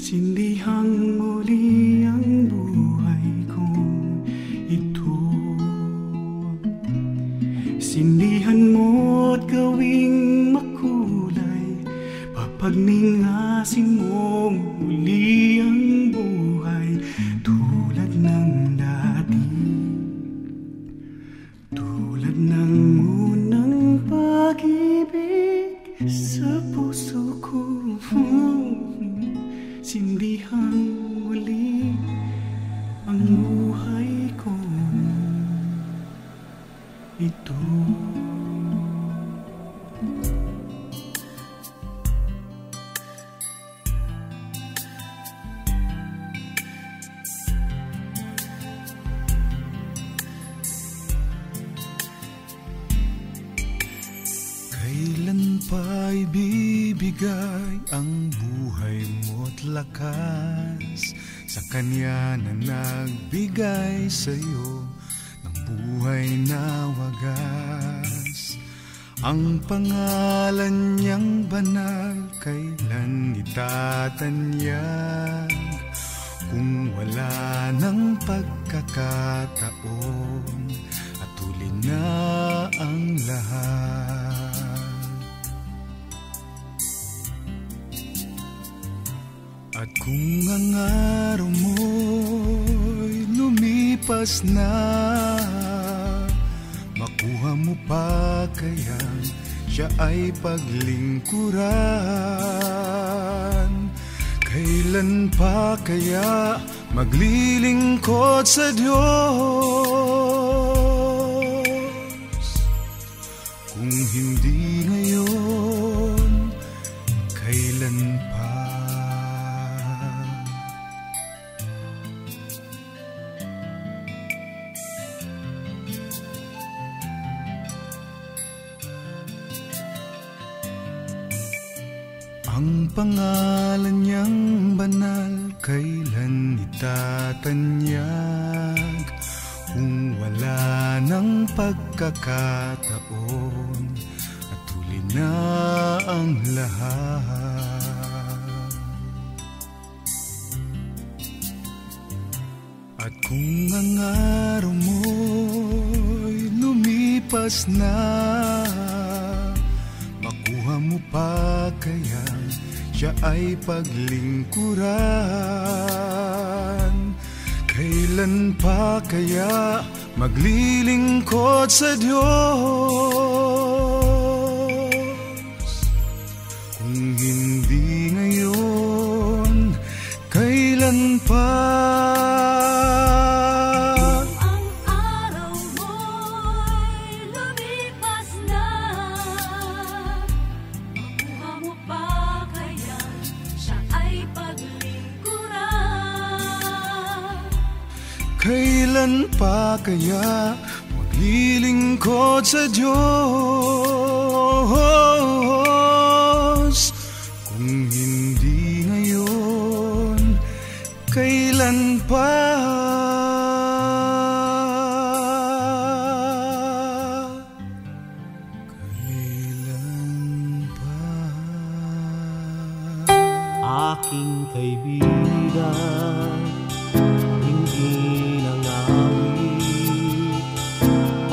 S7: Sindihang muli ang buhay ko ito. Sindihan mo't gawing makulay, papagningasin mong muli ang buhay tulad ng dati, tulad ng unang pag-ibig sa puso ko. Sindihan muli ang buhay ko ito. Kailan pa ibibigay ang buhay mo't lakas sa Kanya na nagbigay sa'yo ng buhay na wagas? Ang pangalan niyang banal kailan itatanyag kung wala ng pagkakataon at huli na ang lahat? At kung ang araw mo'y lumipas na, makuha mo pa kaya siya ay paglingkuran? Kailan pa kaya maglilingkod sa Diyos? Kung hindi ngayon, kailan pa? Ang pangalan niyang banal kailan itatanyag kung wala ng pagkakataon at huli na ang lahat? At kung ang araw mo'y lumipas na, makuha mo pa kaya siya ay paglingkuran? Kailan pa kaya maglilingkod sa Diyos? Kung hindi ngayon, kailan pa? Kailan pa kaya maglilingkod sa Diyos? Kung hindi ngayon, kailan pa? Kailan pa?
S12: Aking kaibigan,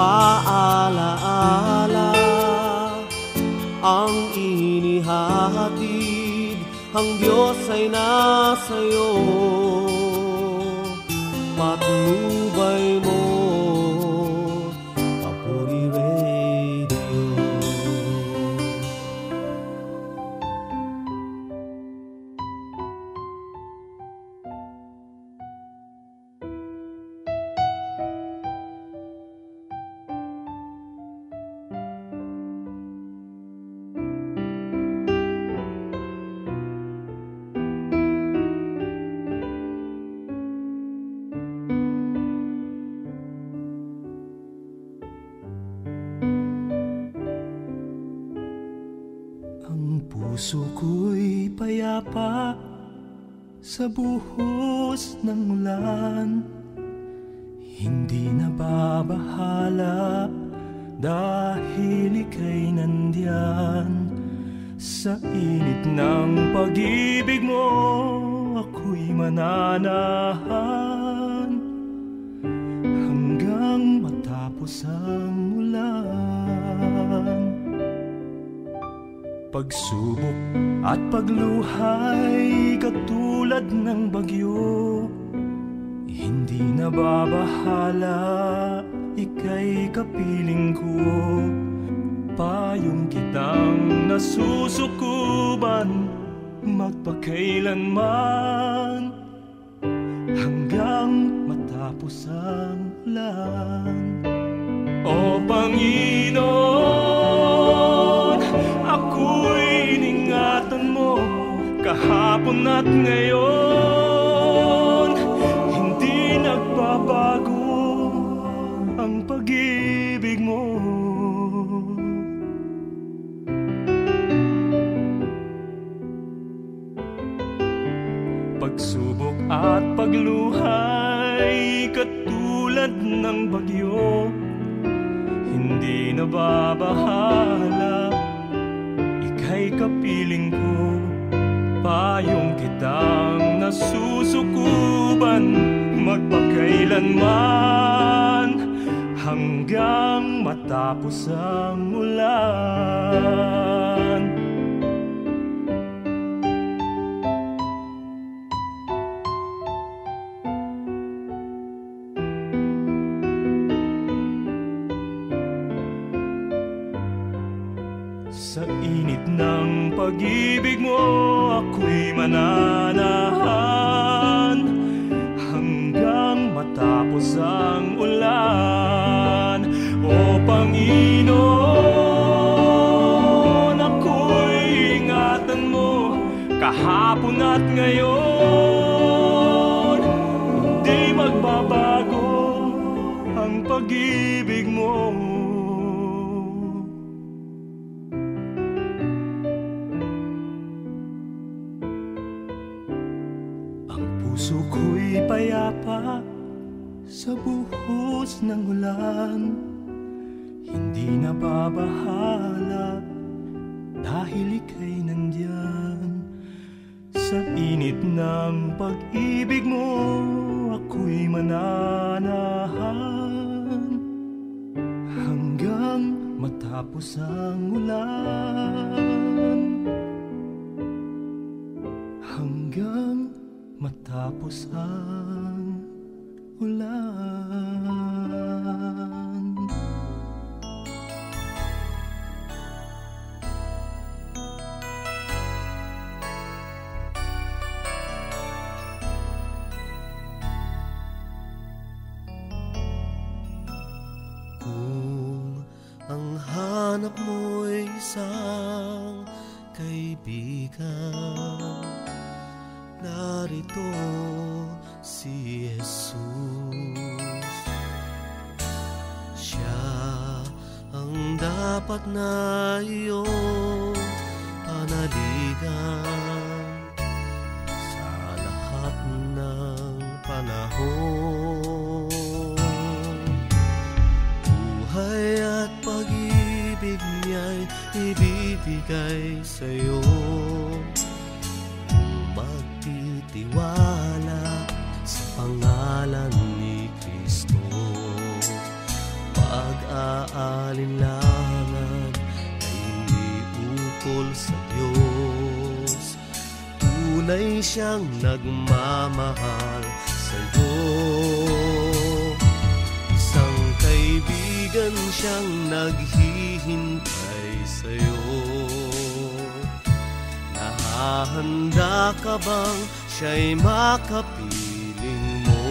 S12: paalaala ang inihahatid, ang Diyos ay nasa'yo, patnubay mo, Papuri Radio. Ang puso ko'y payapa sa buhos ng ulan. Hindi nababahala dahil ika'y nandyan. Sa init ng pag-ibig mo ako'y mananahan hanggang matapos ang ulan. Pagsubok at pagluhay katulad ng bagyo, hindi nababahala, ika'y kapiling ko. Payong kitang nasusukuban magpakailanman hanggang matapos ang ulan. O Panginoon, ako'y iningatan mo kahapon at ngayon. Hindi nagbabago ang pag-ibig mo. Pagsubok at pagluhay katulad ng bagyo, hindi nababahala, ika'y kapiling ko. Payong kitang nasusukuban magpakailanman hanggang matapos ang ulan. Sa init ng pag-ibig mo ako'y mananahan hanggang matapos ang ulan. O Panginoon, ako'y ingatan mo kahapon at ngayon. Hindi magbabago ang pag-ibig mo. Puso ko'y payapa sa buhos ng ulan. Hindi nababahala dahil ika'y nandyan. Sa init ng pag-ibig mo ako'y mananahan hanggang matapos ang ulan. Hanggang matapos ang ulan.
S13: Kung ang hanap mo'y isang kaibigan, narito si Jesus. Siya ang dapat na iyong panaligan sa lahat ng panahon. Buhay at pag-ibig niya'y ibibigay sa'yo. Tiwala sa pangalan ni Kristo. Pag-aalinlangan ay iniukol sa Diyos. Tunay siyang nagmamahal sa'yo. Isang kaibigan siyang naghihintay sa'yo. Nahahanda ka bang siya'y makapiling mo?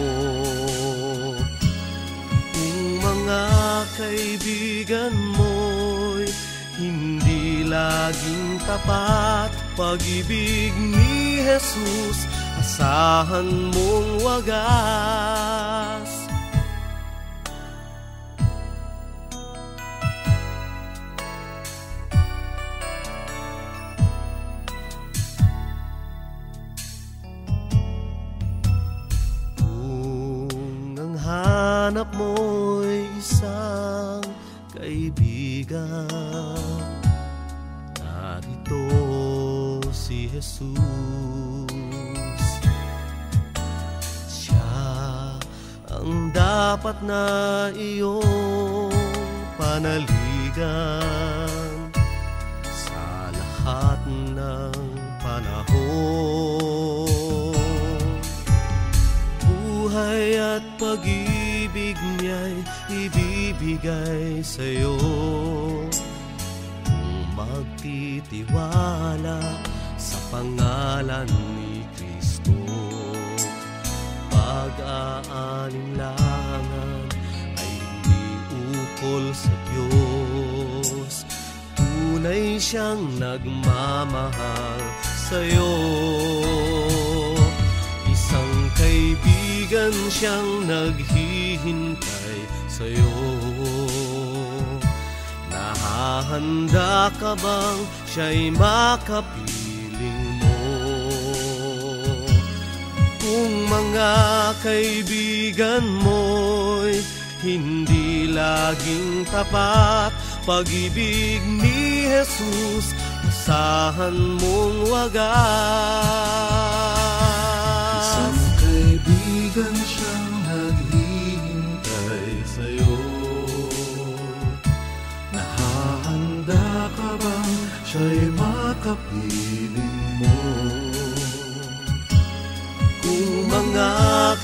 S13: Kung mga kaibigan mo'y hindi laging tapat, pag-ibig ni Jesus asahan mong wagas. mo'y isang kaibigan. Narito si Jesus. Siya ang dapat na iyong panaligan sa lahat ng panahon. Buhay at pag-ibig niya'y ibibigay sa'yo kung magtitiwala sa pangalan ni Kristo. Pag-aalinlangan ay hindi ukol sa Diyos. Tunay siyang nagmamahal sa'yo. Isang kaibigan siyang naghihintay sa'yo. Nahahanda ka bang siya'y makapiling mo? Kung mga kaibigan mo'y hindi laging tapat, pag-ibig ni Jesus asahan mong wagas.
S4: Isang kaibigan siyang naghihintay sa'yo. Nahahanda ka bang siya'y makapiling mo?
S13: Kung mga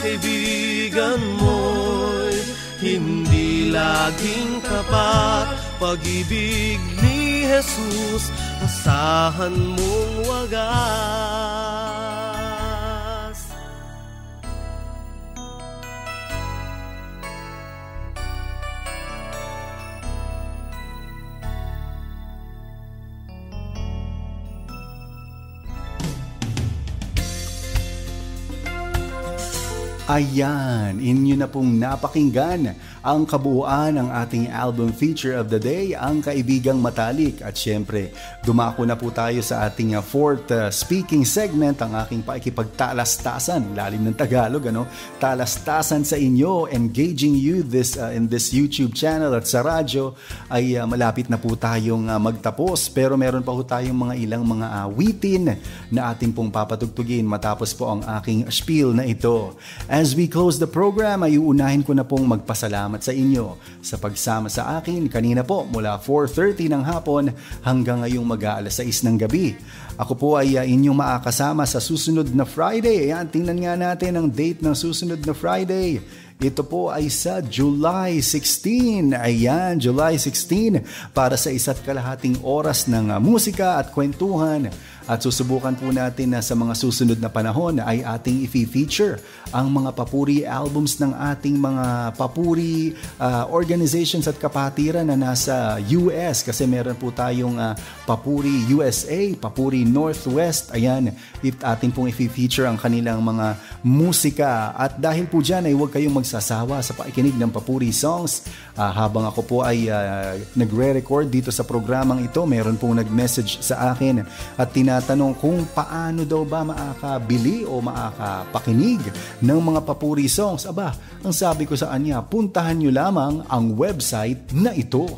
S13: kaibigan mo'y hindi laging tapat, pag-ibig ni Jesus asahan mong wagas.
S5: Ayan, inyo na pong napakinggan ang kabuuan ng ating album feature of the day, Ang Kaibigang Matalik. At syempre, dumako na po tayo sa ating fourth speaking segment, ang aking pakikipagtalastasan, lalim ng Tagalog, ano? Talastasan sa inyo, engaging you in this YouTube channel at sa radyo ay malapit na po tayong magtapos. Pero meron pa po tayong ilang mga awitin na ating pong papatugtugin matapos po ang aking spiel na ito. As we close the program, ay uunahin ko na pong magpasalamat sa inyo sa pagsama sa akin kanina po mula 4:30 ng hapon hanggang ngayong mag-aalas 6 ng gabi. Ako po ay inyong makakasama sa susunod na Friday. Ayan, tingnan nga natin ang date ng susunod na Friday. Ito po ay sa July 16. Ayan, July 16 para sa 1.5 oras ng musika at kwentuhan. At susubukan po natin na sa mga susunod na panahon ay ating i-feature ang mga papuri albums ng ating mga papuri organizations at kapatiran na nasa US. Kasi meron po tayong papuri USA, papuri Northwest. Ayan, ating pong i-feature ang kanilang mga musika. At dahil po dyan ay huwag kayong magsasawa sa pakikinig ng papuri songs. Habang ako po ay nagre-record dito sa programang ito, meron pong nag-message sa akin at tinatanong kung paano daw ba makakabili o makakapakinig ng mga papuri songs. Aba, ang sabi ko sa kanya, puntahan nyo lamang ang website na ito.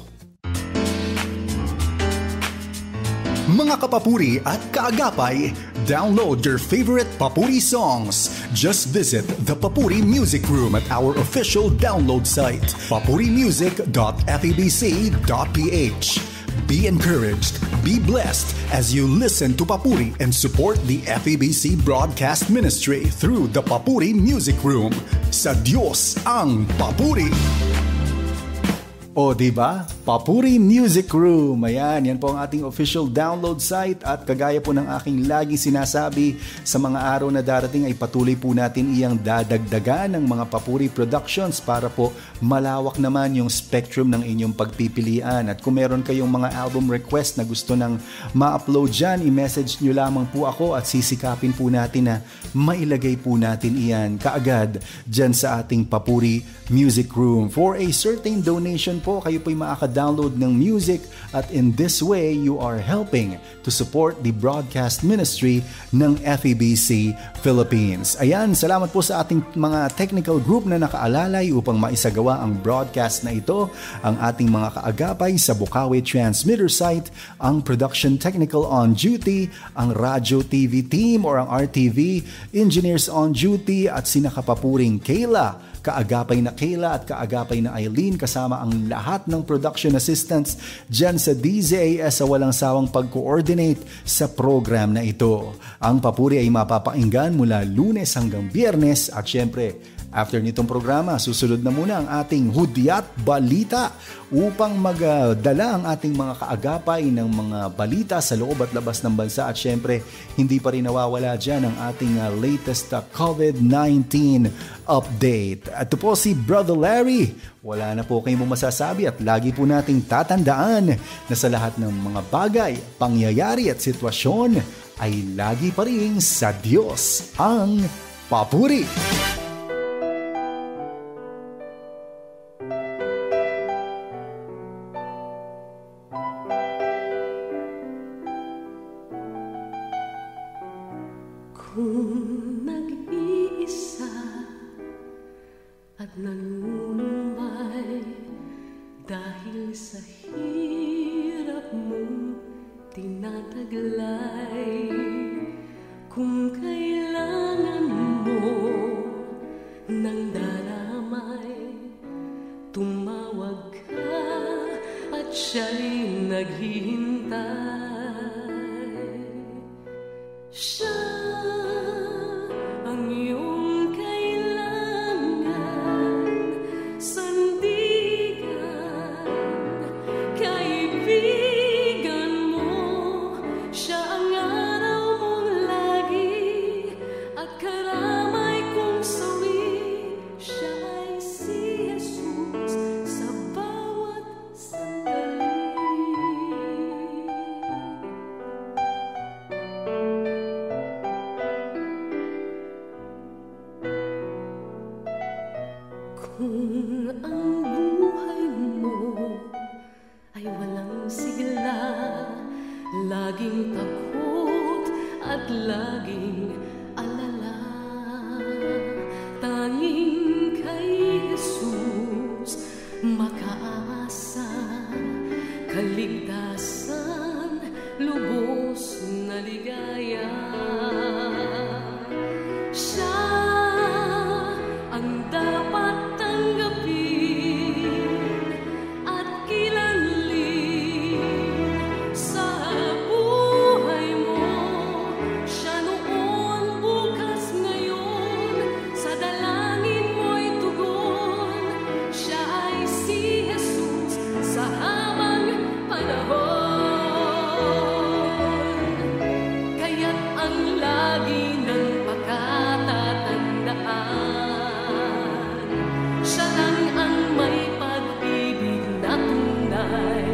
S5: Mga kapapuri at kaagapay, download your favorite papuri songs. Just visit the Papuri Music Room at our official download site, papurimusic.febc.ph. Be encouraged, be blessed as you listen to Papuri and support the FEBC Broadcast Ministry through the Papuri Music Room. Sa Diyos ang Papuri! O diba? Papuri Music Room. Ayan, yan po ang ating official download site at kagaya po ng aking laging sinasabi, sa mga araw na darating ay patuloy po natin iyang dadagdagan ng mga Papuri Productions para po malawak naman yung spectrum ng inyong pagpipilian. At kung meron kayong mga album request na gusto nang ma-upload dyan, i-message nyo lamang po ako at sisikapin po natin na mailagay po natin iyan kaagad dyan sa ating Papuri Music Room. For a certain donation po po, kayo po'y makaka-download ng music at in this way, you are helping to support the broadcast ministry ng FEBC Philippines. Ayan, salamat po sa ating mga technical group na nakaalalay upang maisagawa ang broadcast na ito, ang ating mga kaagapay sa Bukawi Transmitter Site, ang production technical on duty, ang radio TV team or ang RTV, engineers on duty at sinakapapuring Kayla, kaagapay na Kayla at kaagapay na Eileen, kasama ang lahat ng production assistants dyan sa DZAS sa walang sawang pag-coordinate sa program na ito. Ang papuri ay mapapainggan mula Lunes hanggang Biyernes at syempre, after nitong programa, susunod na muna ang ating Hudyat Balita upang magdala ang ating mga kaagapay ng mga balita sa loob at labas ng bansa at syempre, hindi pa rin nawawala dyan ang ating latest COVID-19 update. At ito po si Brother Larry. Wala na po kayong masasabi at lagi po nating tatandaan na sa lahat ng mga bagay, pangyayari at sitwasyon ay lagi pa rin sa Diyos ang papuri.
S6: Kung nag-iisa at nanunumay dahil sa hirap mong tinataglay, kung kailangan mo ng daramay, tumawag ka at siya'y naghihintay. Siya ang iyong kailangan, sandigan, kaibigan mo. Siya ang araw mong lagi at karamay kong sawi. Siya ay si Jesus sa bawat sandali. Kung ang buhay mo ay walang sigla, laging takot at laging alala, tanging kay Jesus makaasa, kaligtasan, lubos na ligaya. Siya ang dapat tanggapin at kilanlin sa buhay mo. Siya noon, bukas, ngayon, sa dalangin mo'y tugon. Siya ay si Jesus sa habang panahon. Kaya't ang lagi ng pagkatatandaan, siya lang ang may pag-ibig na tunay,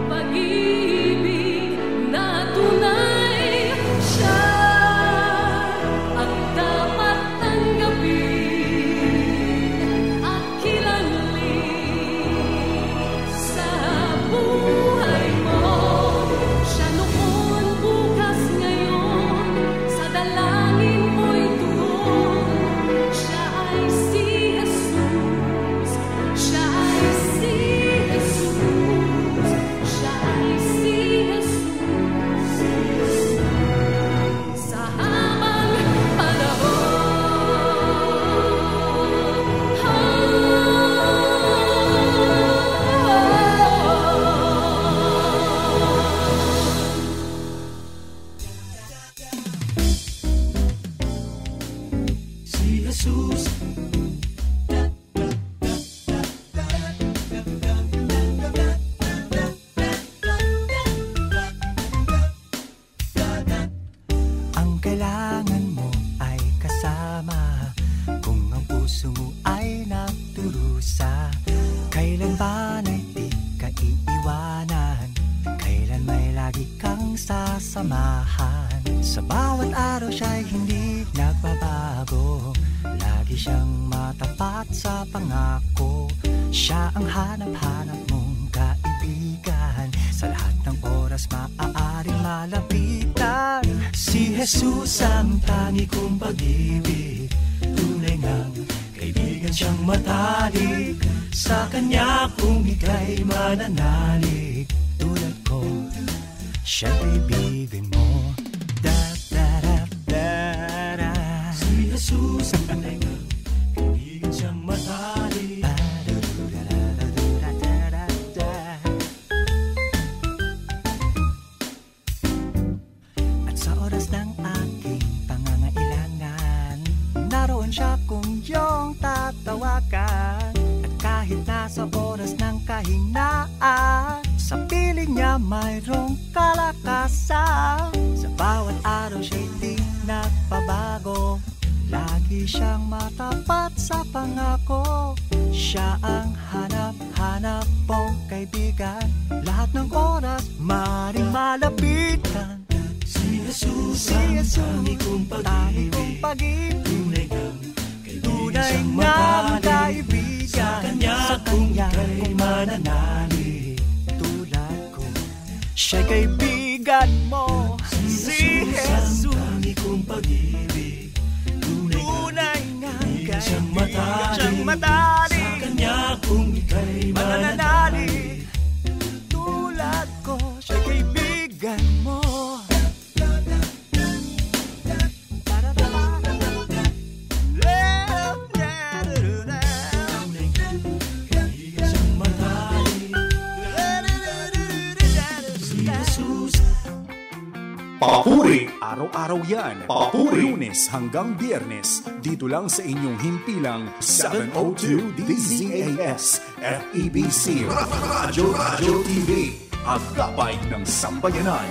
S6: pag-ibig na tunay. Siya ang dapat tanggapin at kilanlin sa buhay mo. Siya noon, bukas, ngayon, sa dalangin mo'y tugon. Siya ay si Jesus. Siya ay si Jesus. Siya ay si Jesus sa habang
S4: Si Jesus. Ang kailangan mo ay kasama, kung ang puso mo ay nagdurusa. Kailan ba na di ka iiwanan? Kailan may lagi kang sasama? samahan. Sa bawat araw siya'y hindi nagbabago. Lagi siyang matapat sa pangako. Siya ang hanap-hanap mong kaibigan. Sa lahat ng oras maaaring malapitan. Si Jesus ang tangi kong pag-ibig. Tunay ngang kaibigan siyang matalik. Sa kanya kung ika'y mananalig. Tulad ko, siya kaibigan mo. Da-da-da-da-da. Si Jesus ang tunay ngang kaibigan siyang matalik. At sa oras ng aking pangangailangan, naroon siya kung iyong tatawagan. Kahit nasa oras ng kahinaan, sa piling niya mayroong kalakasan. Sa bawat araw siya'y di nagpabago. Lagi siyang matapat sa pangako. Siya ang hanap-hanap mong kaibigan. Lahat ng oras maaaring malapitan. Si Jesus ang tangi kong pag-ibig. Tunay ngang kaibigan. Sa kanya kung ika'y mananalig. Tulad ko, siya'y kaibigan mo. Si Jesus ang ikong pag-ibig. Tunay ngang kaibigan siyang matalik. Sa kanya kung ika'y mananalig. Tulad ko, siya'y kaibigan mo.
S5: Papuri! Araw-araw yan. Papuri! Lunes hanggang Biyernes. Dito lang sa inyong himpilang 702 DZAS FEBC Radio TV. Ang gabay ng sambayanan.